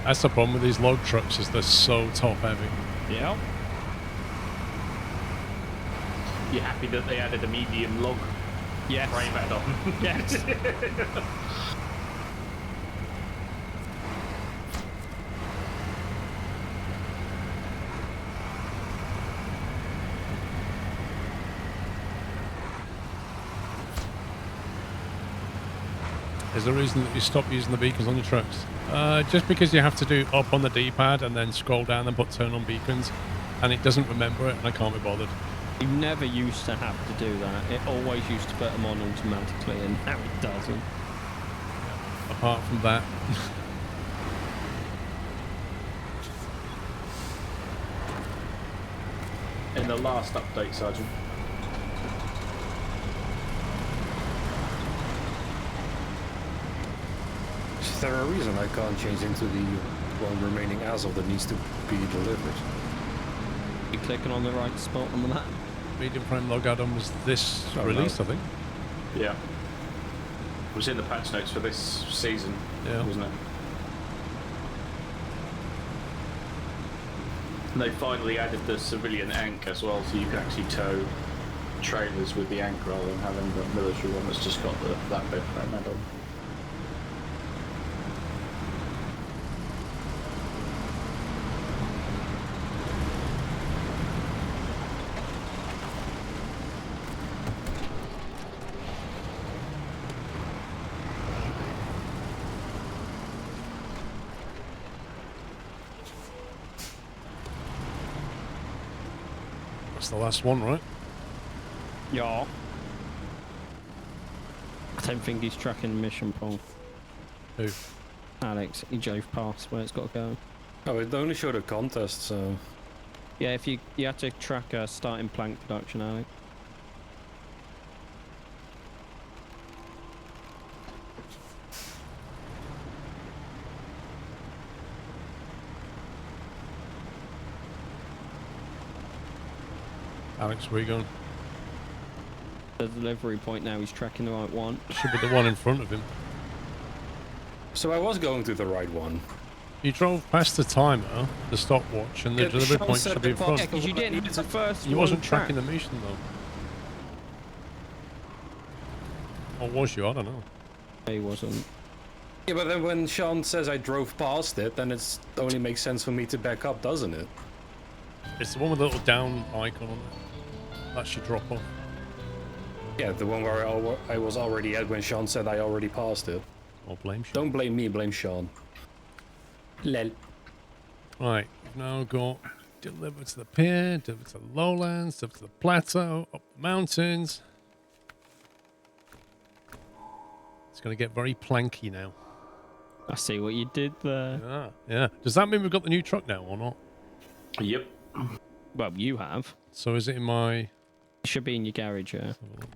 [SPEAKER 1] That's the problem with these log trucks, is they're so top heavy.
[SPEAKER 2] Yep.
[SPEAKER 5] You happy that they added a medium log
[SPEAKER 2] Yes.
[SPEAKER 5] frame add-on?
[SPEAKER 2] Yes.
[SPEAKER 1] Is there a reason that you stop using the beacons on your trucks? Just because you have to do up on the D-pad and then scroll down and put turn on beacons, and it doesn't remember it, and I can't be bothered.
[SPEAKER 2] You never used to have to do that. It always used to put them on automatically, and now it doesn't.
[SPEAKER 1] Apart from that,
[SPEAKER 5] In the last update, Sergeant.
[SPEAKER 4] Is there a reason I can't change into the one remaining asshole that needs to be delivered?
[SPEAKER 2] You clicking on the right spot on that?
[SPEAKER 1] medium frame log add-on was this
[SPEAKER 4] Oh,
[SPEAKER 1] release,
[SPEAKER 4] no.
[SPEAKER 1] I think.
[SPEAKER 5] Yeah. It was in the patch notes for this season,
[SPEAKER 1] Yeah.
[SPEAKER 5] wasn't it? And they finally added the civilian anchor as well, so you can actually tow trailers with the anchor rather than having the military one that's just got that bed frame add-on.
[SPEAKER 1] That's the last one, right?
[SPEAKER 2] Yeah. I don't think he's tracking the mission, Paul.
[SPEAKER 1] Who?
[SPEAKER 2] Alex, he drove past where it's got to go.
[SPEAKER 4] Oh, it only showed a contest, so...
[SPEAKER 2] Yeah, if you have to track starting plank production, Alex.
[SPEAKER 1] Alex, where you going?
[SPEAKER 2] the delivery point now. He's tracking the right one.
[SPEAKER 1] Should be the one in front of him.
[SPEAKER 4] So I was going to the right one.
[SPEAKER 1] You drove past the timer, the stopwatch, and the
[SPEAKER 4] Yeah,
[SPEAKER 1] delivery
[SPEAKER 4] Sean
[SPEAKER 1] point
[SPEAKER 4] said
[SPEAKER 1] should be in
[SPEAKER 4] the
[SPEAKER 1] front.
[SPEAKER 2] Yeah, because you didn't hit the first
[SPEAKER 1] You
[SPEAKER 2] one
[SPEAKER 1] wasn't
[SPEAKER 2] track.
[SPEAKER 1] tracking the mission though. Or was you? I don't know.
[SPEAKER 2] He wasn't.
[SPEAKER 4] Yeah, but then when Sean says I drove past it, then it only makes sense for me to back up, doesn't it?
[SPEAKER 1] It's the one with the little down icon on it. That should drop off.
[SPEAKER 4] Yeah, the one where I was already at when Sean said I already passed it.
[SPEAKER 1] Or blame Sean.
[SPEAKER 4] Don't blame me, blame Sean. Lel.
[SPEAKER 1] Right, we've now got deliver to the pier, deliver to the lowlands, deliver to the plateau, up the mountains. It's going to get very planky now.
[SPEAKER 2] I see what you did there.
[SPEAKER 1] Yeah, yeah. Does that mean we've got the new truck now or not?
[SPEAKER 3] Yep.
[SPEAKER 2] Well, you have.
[SPEAKER 1] So is it in my...
[SPEAKER 2] It should be in your garage, yeah.
[SPEAKER 1] Let's have a look.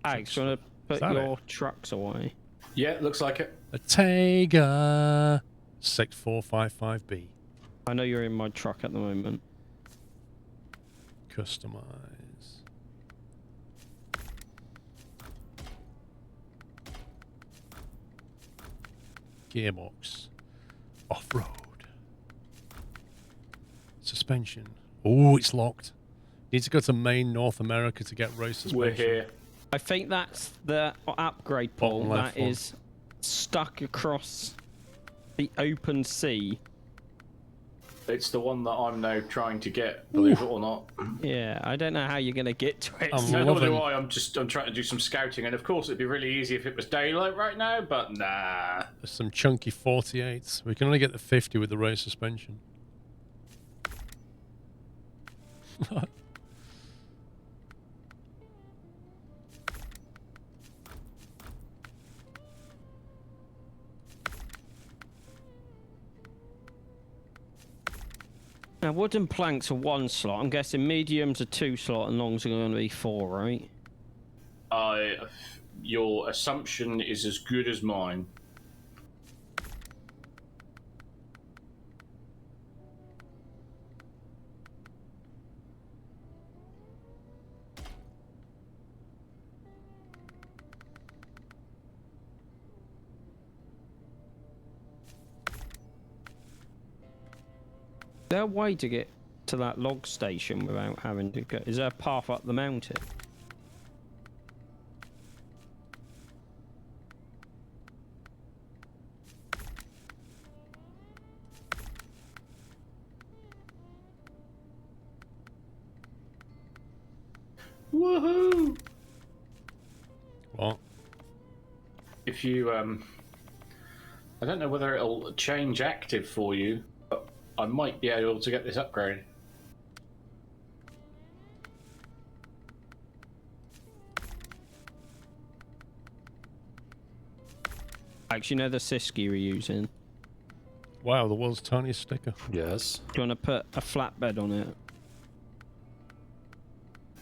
[SPEAKER 2] Alex, you want to put
[SPEAKER 1] that
[SPEAKER 2] your trucks away?
[SPEAKER 3] Yeah, looks like it.
[SPEAKER 1] A Tega 6455B.
[SPEAKER 2] I know you're in my truck at the moment.
[SPEAKER 1] Customize. Gearbox. Off-road. Suspension. Oh, it's locked. Need to go to main North America to get race suspension.
[SPEAKER 3] We're here.
[SPEAKER 2] I think that's the upgrade pole
[SPEAKER 1] Bottom left
[SPEAKER 2] that is stuck across the open sea.
[SPEAKER 3] It's the one that I'm now trying to get, believe it or not.
[SPEAKER 2] Yeah, I don't know how you're going to get to it.
[SPEAKER 1] I'm
[SPEAKER 3] No, nor do
[SPEAKER 1] loving-
[SPEAKER 3] I. I'm trying to do some scouting, and of course it'd be really easy if it was daylight right now, but nah.
[SPEAKER 1] There's some chunky 48s. We can only get the 50 with the race suspension.
[SPEAKER 2] Now, wooden planks are 1 slot. I'm guessing mediums are 2 slot and longs are going to be 4, right?
[SPEAKER 3] Your assumption is as good as mine.
[SPEAKER 2] Is there a way to get to that log station without having to go? Is there a path up the mountain?
[SPEAKER 3] Woohoo!
[SPEAKER 1] What?
[SPEAKER 3] If you, I don't know whether it'll change active for you, but I might be able to get this upgrade.
[SPEAKER 2] Actually, you know the Siski we're using?
[SPEAKER 1] Wow, the world's tiniest sticker.
[SPEAKER 4] Yes.
[SPEAKER 2] Do you want to put a flatbed on it?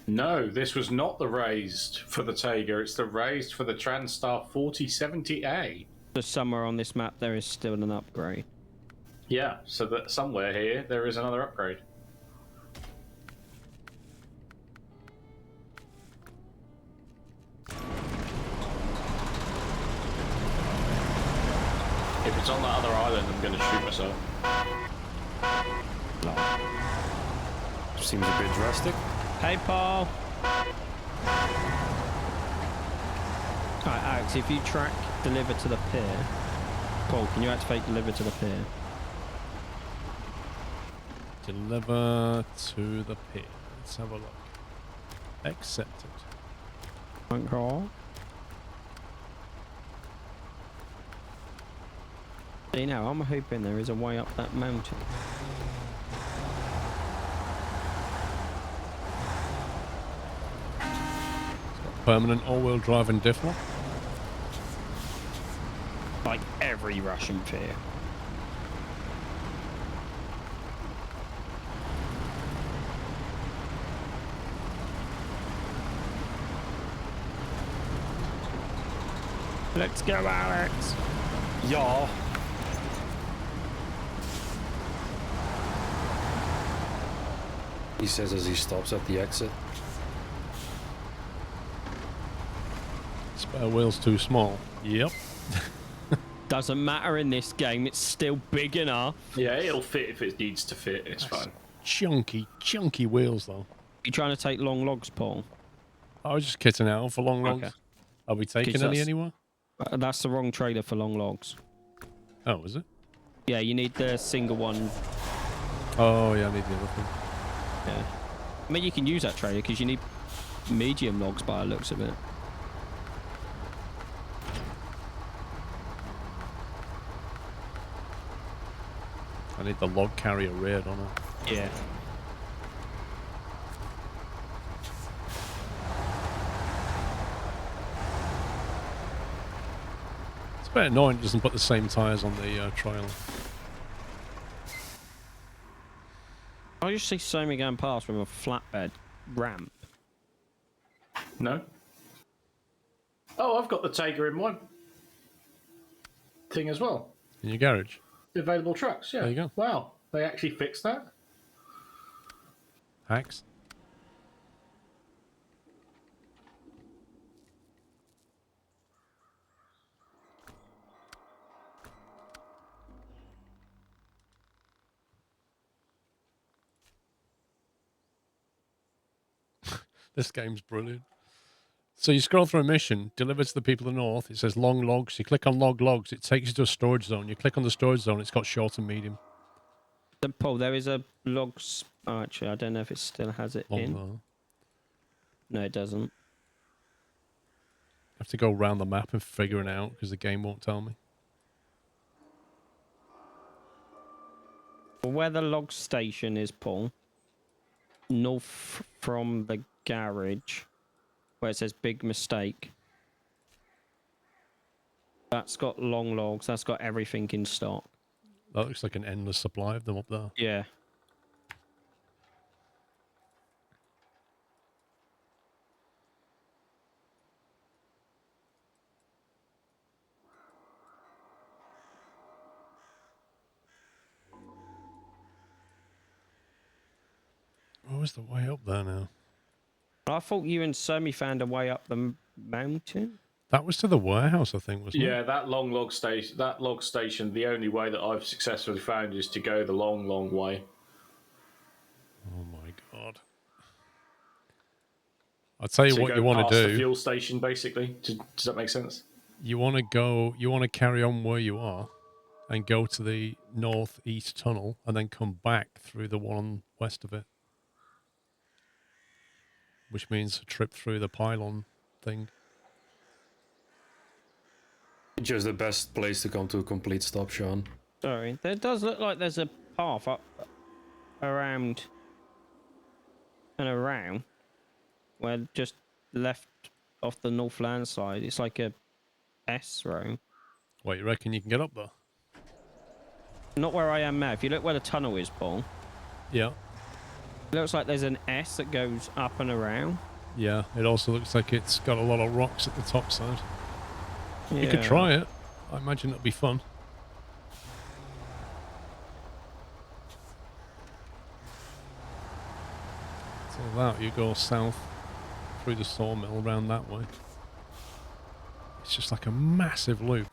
[SPEAKER 3] No, this was not the raised for the Tega, it's the raised for the Transstar 4070A.
[SPEAKER 2] So somewhere on this map there is still an upgrade.
[SPEAKER 3] Yeah, so that somewhere here there is another upgrade. If it's on that other island, I'm going to shoot myself.
[SPEAKER 4] Seems a bit drastic.
[SPEAKER 2] Hey, Paul! Alright, Alex, if you track deliver to the pier... Paul, can you activate deliver to the pier?
[SPEAKER 1] Deliver to the pier. Let's have a look. Accepted.
[SPEAKER 2] Thank you. See now, I'm hoping there is a way up that mountain.
[SPEAKER 1] Permanent all-wheel drive and diff lock.
[SPEAKER 2] Like every Russian pier. Let's go, Alex!
[SPEAKER 4] Ja. He says as he stops at the exit.
[SPEAKER 1] Spare wheel's too small. Yep.
[SPEAKER 2] Doesn't matter in this game. It's still big enough.
[SPEAKER 5] Yeah, it'll fit if it needs to fit. It's fine.
[SPEAKER 1] Chunky wheels, though.
[SPEAKER 2] You trying to take long logs, Paul?
[SPEAKER 1] I was just kitting out for long logs.
[SPEAKER 2] Okay.
[SPEAKER 1] Are we taking any anywhere?
[SPEAKER 2] That's the wrong trailer for long logs.
[SPEAKER 1] Oh, is it?
[SPEAKER 2] Yeah, you need the single one.
[SPEAKER 1] Oh, yeah, I need the other thing.
[SPEAKER 2] Yeah. I mean, you can use that trailer because you need medium logs by the looks of it.
[SPEAKER 1] I need the log carrier reared on it.
[SPEAKER 2] Yeah.
[SPEAKER 1] It's a bit annoying it doesn't put the same tyres on the trailer.
[SPEAKER 2] I just see so many going past with a flatbed ramp.
[SPEAKER 5] No. Oh, I've got the Tiger in my thing as well.
[SPEAKER 1] In your garage?
[SPEAKER 5] The available trucks, yeah.
[SPEAKER 1] There you go.
[SPEAKER 5] Wow, they actually fixed that?
[SPEAKER 1] Hacks? This game's brilliant. So you scroll through a mission, deliver to the people of the north. It says long logs. You click on log logs. It takes you to a storage zone. You click on the storage zone. It's got short and medium.
[SPEAKER 2] Paul, there is a logs. Oh, actually, I don't know if it still has it
[SPEAKER 1] Long
[SPEAKER 2] in.
[SPEAKER 1] log.
[SPEAKER 2] No, it doesn't.
[SPEAKER 1] I have to go around the map and figure it out because the game won't tell me.
[SPEAKER 2] Where the log station is, Paul, north from the garage, where it says big mistake. That's got long logs. That's got everything in stock.
[SPEAKER 1] That looks like an endless supply of them up there.
[SPEAKER 2] Yeah.
[SPEAKER 1] What was the way up there now?
[SPEAKER 2] I thought you and Semi found a way up the mountain.
[SPEAKER 1] That was to the warehouse, I think, wasn't it?
[SPEAKER 5] Yeah, that log station, the only way that I've successfully found is to go the long way.
[SPEAKER 1] Oh my god. I'll tell you
[SPEAKER 5] So
[SPEAKER 1] what
[SPEAKER 5] go
[SPEAKER 1] you want
[SPEAKER 5] past
[SPEAKER 1] to
[SPEAKER 5] the
[SPEAKER 1] do.
[SPEAKER 5] fuel station, basically. Does that make sense?
[SPEAKER 1] You want to carry on where you are and go to the northeast tunnel and then come back through the one west of it. Which means a trip through the pylon thing.
[SPEAKER 4] Just the best place to come to a complete stop, Sean.
[SPEAKER 2] Sorry, there does look like there's a path up, around, and around, where just left off the Northland side. It's like a S road.
[SPEAKER 1] What, you reckon you can get up there?
[SPEAKER 2] Not where I am now. If you look where the tunnel is, Paul,
[SPEAKER 1] Yeah.
[SPEAKER 2] it looks like there's an S that goes up and around.
[SPEAKER 1] Yeah, it also looks like it's got a lot of rocks at the top side.
[SPEAKER 2] Yeah.
[SPEAKER 1] You could try it. I imagine it'll be fun. So that, you go south through the sawmill around that way. It's just like a massive loop.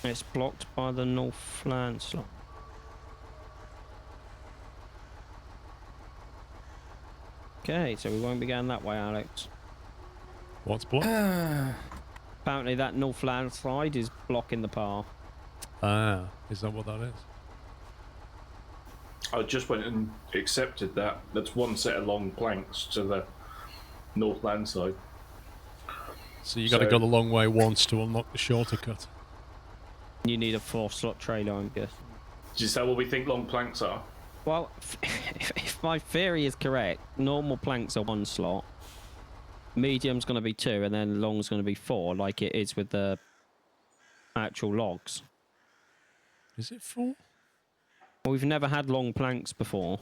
[SPEAKER 2] It's blocked by the Northland slot. Okay, so we won't be going that way, Alex.
[SPEAKER 1] What's blocked?
[SPEAKER 2] Apparently that Northland slide is blocking the path.
[SPEAKER 1] Ah, is that what that is?
[SPEAKER 5] I just went and accepted that. That's one set of long planks to the Northland side.
[SPEAKER 1] So you got to
[SPEAKER 5] So-
[SPEAKER 1] go the long way once to unlock the shorter cut.
[SPEAKER 2] You need a 4-slot trailer, I'm guessing.
[SPEAKER 5] Is that what we think long planks are?
[SPEAKER 2] Well, if my theory is correct, normal planks are 1 slot, medium's going to be 2, and then long's going to be 4, like it is with the actual logs.
[SPEAKER 1] Is it 4?
[SPEAKER 2] Well, we've never had long planks before.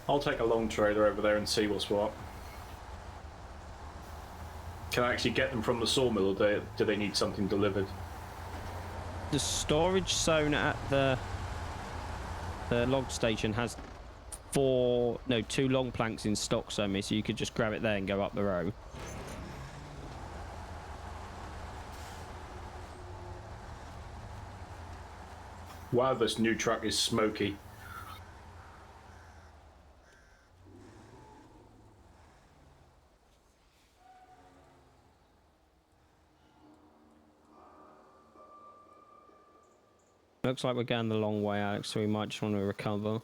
[SPEAKER 5] I'll take a long trailer over there and see what's what. Can I actually get them from the sawmill, or do they need something delivered?
[SPEAKER 2] The storage zone at the log station has 2 long planks in stock, so you could just grab it there and go up the road.
[SPEAKER 5] Wow, this new truck is smoky.
[SPEAKER 2] Looks like we're going the long way, Alex, so we might just want to recover.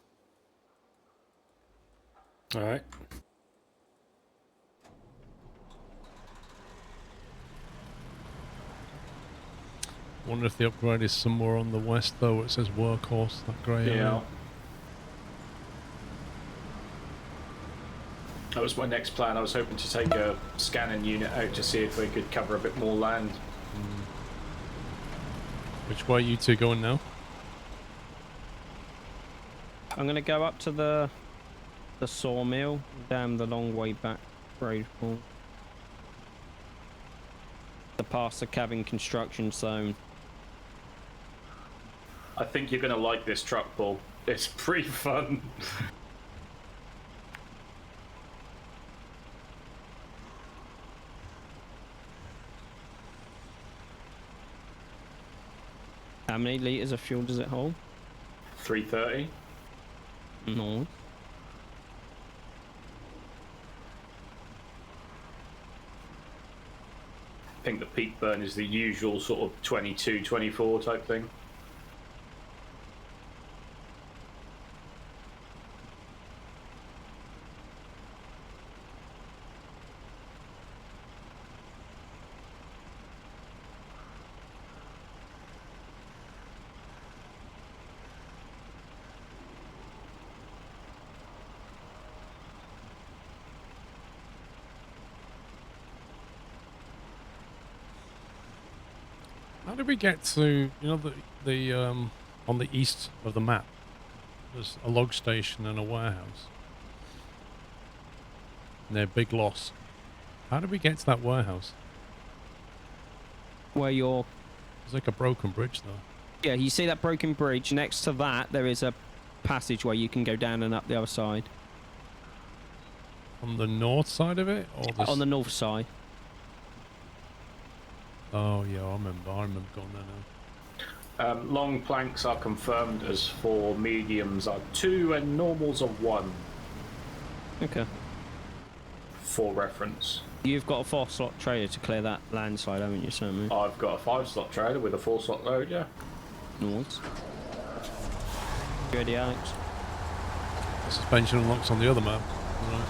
[SPEAKER 4] All right.
[SPEAKER 1] Wonder if the upgrade is somewhere on the west though. It says workhorse, that grey area.
[SPEAKER 5] That was my next plan. I was hoping to take a scanning unit out to see if we could cover a bit more land.
[SPEAKER 1] Which way are you two going now?
[SPEAKER 2] I'm gonna go up to the sawmill, down the long way back road. To pass the cabin construction zone.
[SPEAKER 5] I think you're going to like this truck, Paul. It's pretty fun.
[SPEAKER 2] How many litres of fuel does it hold?
[SPEAKER 5] 330.
[SPEAKER 2] No.
[SPEAKER 5] I think the peak burn is the usual sort of 22, 24 type thing.
[SPEAKER 1] How did we get to, you know, the on the east of the map, there's a log station and a warehouse near Big Loss. How did we get to that warehouse?
[SPEAKER 2] Where you're...
[SPEAKER 1] It's like a broken bridge though.
[SPEAKER 2] Yeah, you see that broken bridge? Next to that, there is a passage where you can go down and up the other side.
[SPEAKER 1] On the north side of it? Or
[SPEAKER 2] On the north side.
[SPEAKER 1] Oh yeah, I remember going there now.
[SPEAKER 5] Long planks are confirmed as 4, mediums are 2, and normals are 1.
[SPEAKER 2] Okay.
[SPEAKER 5] For reference.
[SPEAKER 2] You've got a 4-slot trailer to clear that landslide, haven't you, Sammy?
[SPEAKER 5] I've got a 5-slot trailer with a 4-slot load, yeah.
[SPEAKER 2] Nice. You ready, Alex?
[SPEAKER 1] The suspension unlocks on the other map. Right.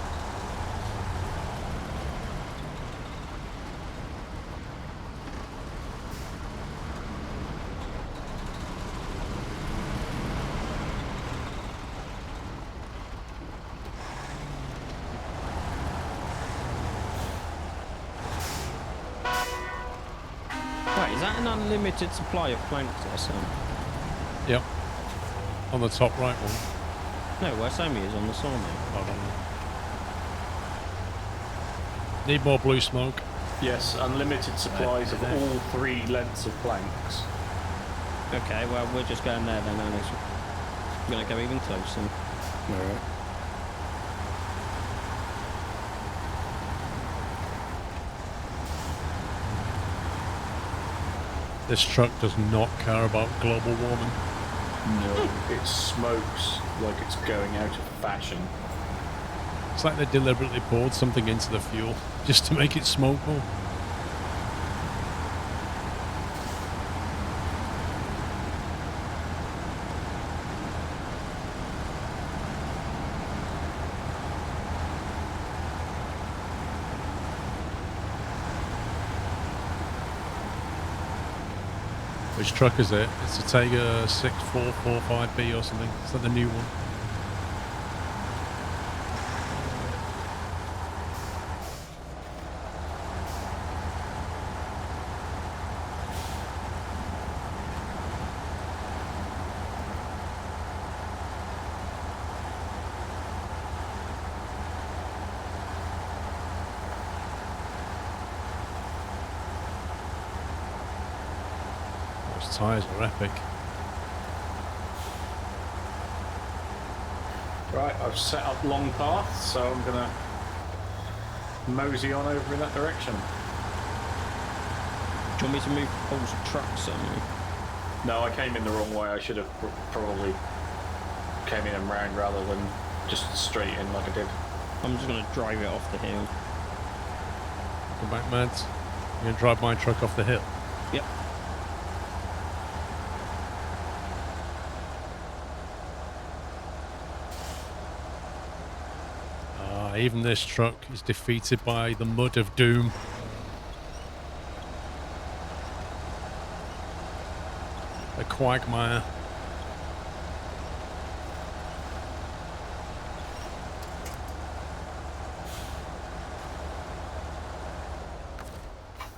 [SPEAKER 2] Wait, is that an unlimited supply of planks or something?
[SPEAKER 1] Yep. On the top right one.
[SPEAKER 2] No, where Sammy is on the sawmill.
[SPEAKER 1] I don't know. Need more blue smoke.
[SPEAKER 5] Yes, unlimited supplies of all 3 lengths of planks.
[SPEAKER 2] Okay, well, we're just going there then, Alex. We're going to go even closer.
[SPEAKER 4] Alright.
[SPEAKER 1] This truck does not care about global warming.
[SPEAKER 5] No, it smokes like it's going out of fashion.
[SPEAKER 1] It's like they deliberately poured something into the fuel just to make it smoke more. Which truck is it? It's a Tega 6445B or something. Is that the new one? Those tyres are epic.
[SPEAKER 5] Right, I've set up long path, so I'm gonna mosey on over in that direction.
[SPEAKER 2] Do you want me to move Paul's truck somewhere?
[SPEAKER 5] No, I came in the wrong way. I should have probably came in and round rather than just straight in like I did.
[SPEAKER 2] I'm just going to drive it off the hill.
[SPEAKER 1] Come back, Mads. You're going to drive my truck off the hill.
[SPEAKER 2] Yep.
[SPEAKER 1] Even this truck is defeated by the mud of doom. A quagmire.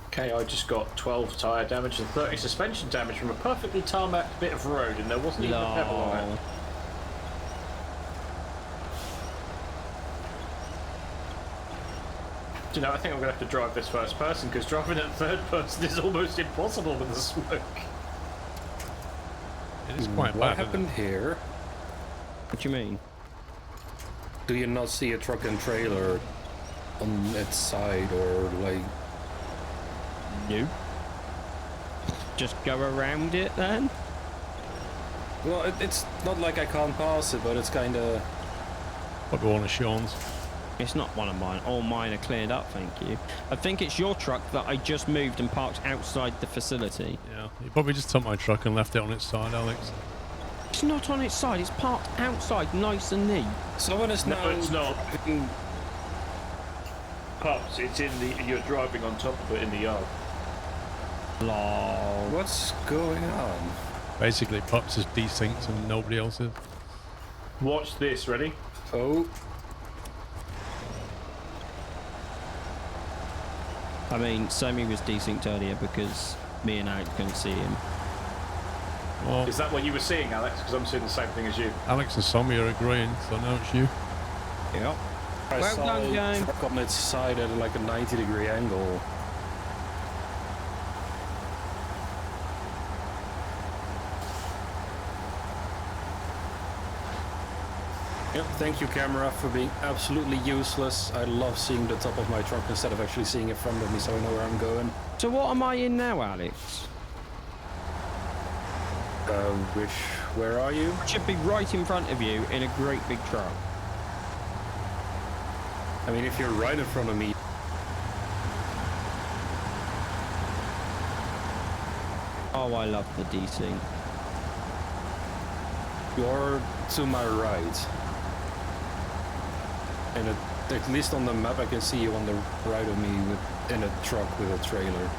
[SPEAKER 5] Okay, I just got 12 tyre damage and 30 suspension damage from a perfectly tarmacked bit of road, and there wasn't even a pebble on it. Do you know, I think I'm going to have to drive this first person, because driving at third person is almost impossible with the smoke.
[SPEAKER 1] It is quite bad.
[SPEAKER 4] What happened here?
[SPEAKER 2] What do you mean?
[SPEAKER 4] Do you not see a truck and trailer on its side, or like...
[SPEAKER 2] No. Just go around it then?
[SPEAKER 4] Well, it's not like I can't pass it, but it's kind of...
[SPEAKER 1] Probably one of Sean's.
[SPEAKER 2] It's not one of mine. All mine are cleared up, thank you. I think it's your truck that I just moved and parked outside the facility.
[SPEAKER 1] Yeah, you probably just took my truck and left it on its side, Alex.
[SPEAKER 2] It's not on its side. It's parked outside, nice and neat.
[SPEAKER 4] Someone is now...
[SPEAKER 5] No, it's not.
[SPEAKER 4] driving-
[SPEAKER 5] Pups, it's in the... You're driving on top of it in the yard.
[SPEAKER 2] Lol.
[SPEAKER 4] What's going on?
[SPEAKER 1] Basically, Pups is desynced and nobody else is.
[SPEAKER 5] Watch this, ready?
[SPEAKER 4] Oh,
[SPEAKER 2] I mean, Sammy was desynced earlier because me and Alex couldn't see him.
[SPEAKER 1] Well,
[SPEAKER 5] Is that what you were seeing, Alex? Because I'm seeing the same thing as you.
[SPEAKER 1] Alex and Sammy are agreeing, so now it's you.
[SPEAKER 2] Yep.
[SPEAKER 4] I
[SPEAKER 2] Well
[SPEAKER 4] saw
[SPEAKER 2] done,
[SPEAKER 4] a
[SPEAKER 2] gang.
[SPEAKER 4] truck on its side at like a 90-degree angle. Yep, thank you camera for being absolutely useless. I love seeing the top of my truck instead of actually seeing in front of me so I know where I'm going.
[SPEAKER 2] So what am I in now, Alex?
[SPEAKER 4] Where are you?
[SPEAKER 2] I should be right in front of you in a great big truck.
[SPEAKER 4] I mean, if you're right in front of me.
[SPEAKER 2] Oh, I love the desync.
[SPEAKER 4] You're to my right. And at least on the map I can see you on the right of me in a truck with a trailer.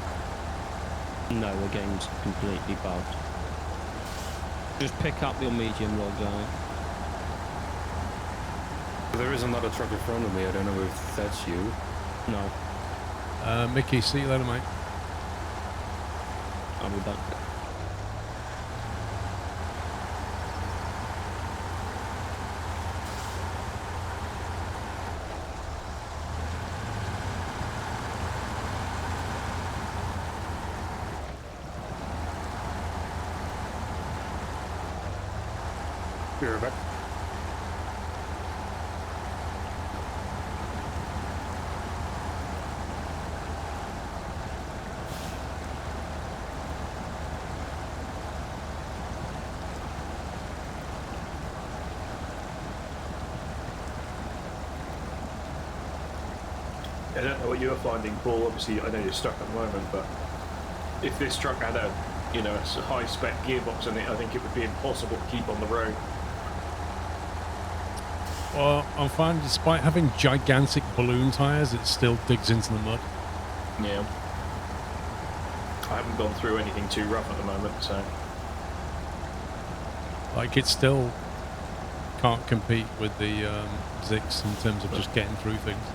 [SPEAKER 2] No, the game's completely bugged. Just pick up your medium log line.
[SPEAKER 4] There is another truck in front of me, I don't know if that's you.
[SPEAKER 2] No,
[SPEAKER 1] Mickey, see you later, mate.
[SPEAKER 2] I'll be back.
[SPEAKER 4] You're back.
[SPEAKER 5] I don't know what you were finding, Paul. Obviously, I know you're stuck at the moment, but if this truck had a, you know, a high-spec gearbox in it, I think it would be impossible to keep on the road.
[SPEAKER 1] Well, I'm finding despite having gigantic balloon tyres, it still digs into the mud.
[SPEAKER 5] Yeah. I haven't gone through anything too rough at the moment, so...
[SPEAKER 1] Like, it still can't compete with the Zix in terms of just getting through things.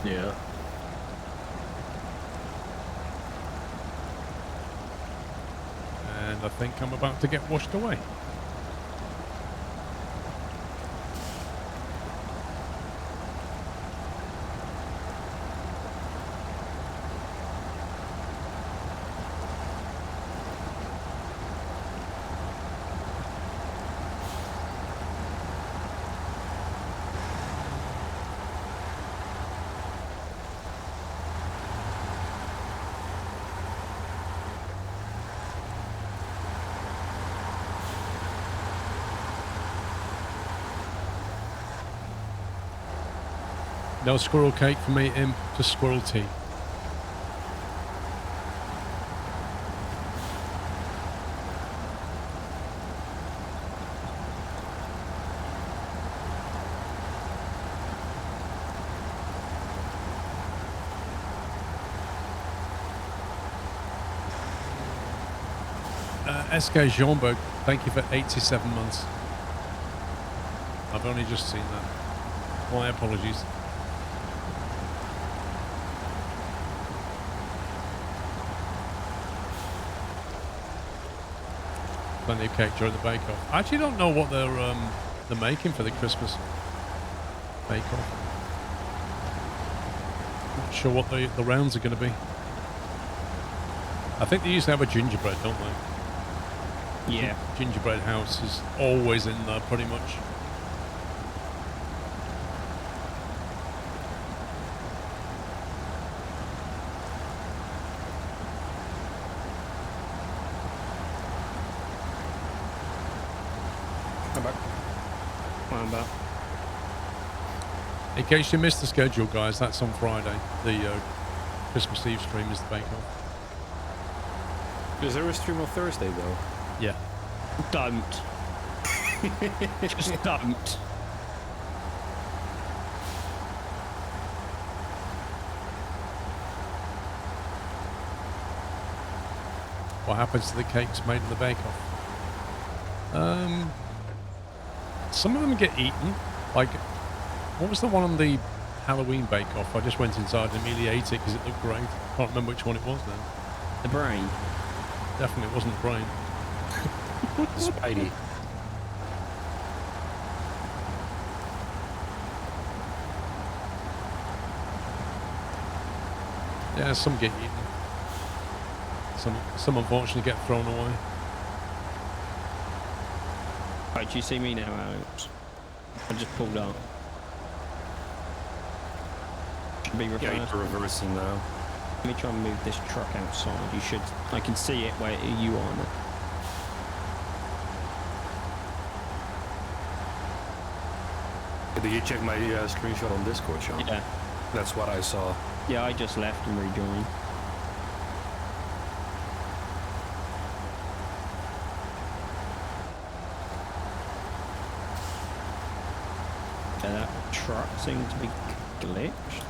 [SPEAKER 5] Yeah.
[SPEAKER 1] And I think I'm about to get washed away. No squirrel cake for me, Imp. Just squirrel tea. SK Jeanberg, thank you for 87 months. I've only just seen that. My apologies. Plenty of cake during the bake-off. I actually don't know what they're making for the Christmas bake-off. Not sure what the rounds are going to be. I think they used to have a gingerbread, don't they?
[SPEAKER 2] Yeah.
[SPEAKER 1] Gingerbread house is always in there, pretty much.
[SPEAKER 4] I'm back.
[SPEAKER 2] I'm back.
[SPEAKER 1] In case you missed the schedule, guys, that's on Friday. The Christmas Eve stream is the bake-off.
[SPEAKER 4] Is there a stream on Thursday, though?
[SPEAKER 1] Yeah.
[SPEAKER 2] Don't. Just don't.
[SPEAKER 1] What happens to the cakes made in the bake-off? Some of them get eaten. Like, what was the one on the Halloween bake-off? I just went inside and immediately ate it because it looked great. Can't remember which one it was now.
[SPEAKER 2] The brain.
[SPEAKER 1] Definitely wasn't the brain.
[SPEAKER 4] Spidey.
[SPEAKER 1] Yeah, some get eaten. Some unfortunately get thrown away.
[SPEAKER 2] Right, do you see me now, Alex? I just pulled up. Should be reversed.
[SPEAKER 4] Yeah, you're reversing now.
[SPEAKER 2] Let me try and move this truck outside. You should. I can see it where you are now.
[SPEAKER 4] Did you check my screenshot on Discord, Sean?
[SPEAKER 2] Yeah.
[SPEAKER 4] That's what I saw.
[SPEAKER 2] Yeah, I just left and rejoined. Yeah, that truck seemed to be glitched.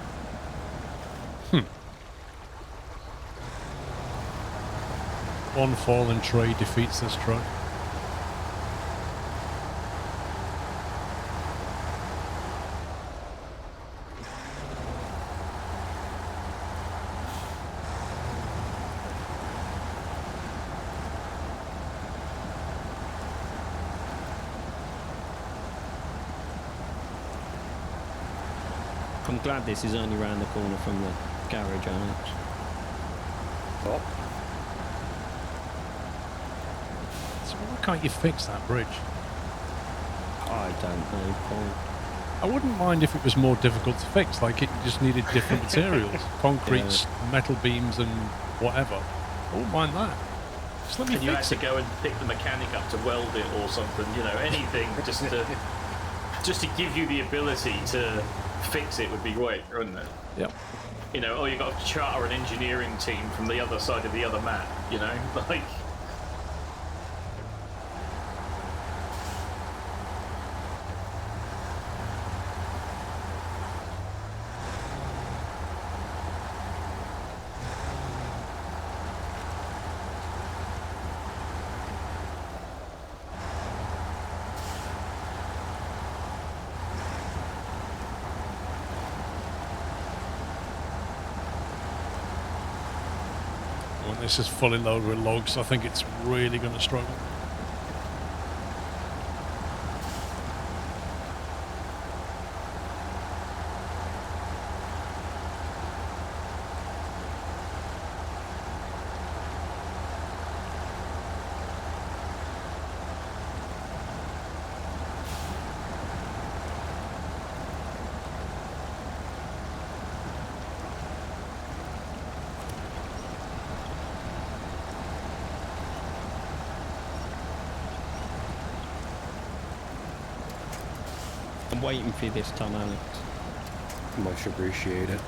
[SPEAKER 1] One fallen tree defeats this truck.
[SPEAKER 2] I'm glad this is only round the corner from the garage, Alex.
[SPEAKER 4] Oh.
[SPEAKER 1] So why can't you fix that bridge?
[SPEAKER 2] I don't know, Paul.
[SPEAKER 1] I wouldn't mind if it was more difficult to fix, like it just needed different materials. Concrete, metal beams and whatever. I wouldn't mind that. Just let me
[SPEAKER 3] And you had
[SPEAKER 1] fix
[SPEAKER 3] to
[SPEAKER 1] it.
[SPEAKER 3] go and pick the mechanic up to weld it or something, you know, anything just to give you the ability to fix it would be great, wouldn't it?
[SPEAKER 1] Yep.
[SPEAKER 3] You know, or you got to charter an engineering team from the other side of the other map, you know? Like,
[SPEAKER 1] When this is fully loaded with logs, I think it's really going to struggle.
[SPEAKER 2] I'm waiting for you this time, Alex.
[SPEAKER 4] Much appreciated.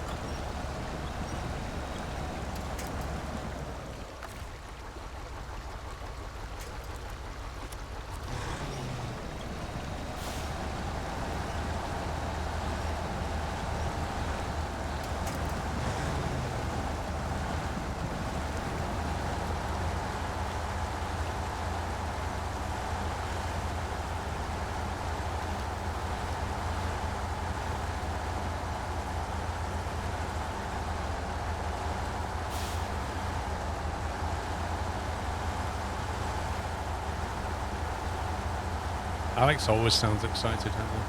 [SPEAKER 1] Alex always sounds excited, doesn't he?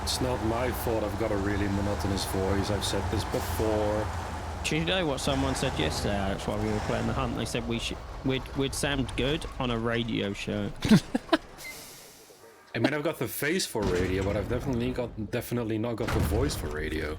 [SPEAKER 4] It's not my fault I've got a really monotonous voice. I've said this before.
[SPEAKER 2] Do you know what someone said yesterday, Alex, while we were playing the hunt? They said we'd sound good on a radio show.
[SPEAKER 4] I mean, I've got the face for radio, but I've definitely not got the voice for radio.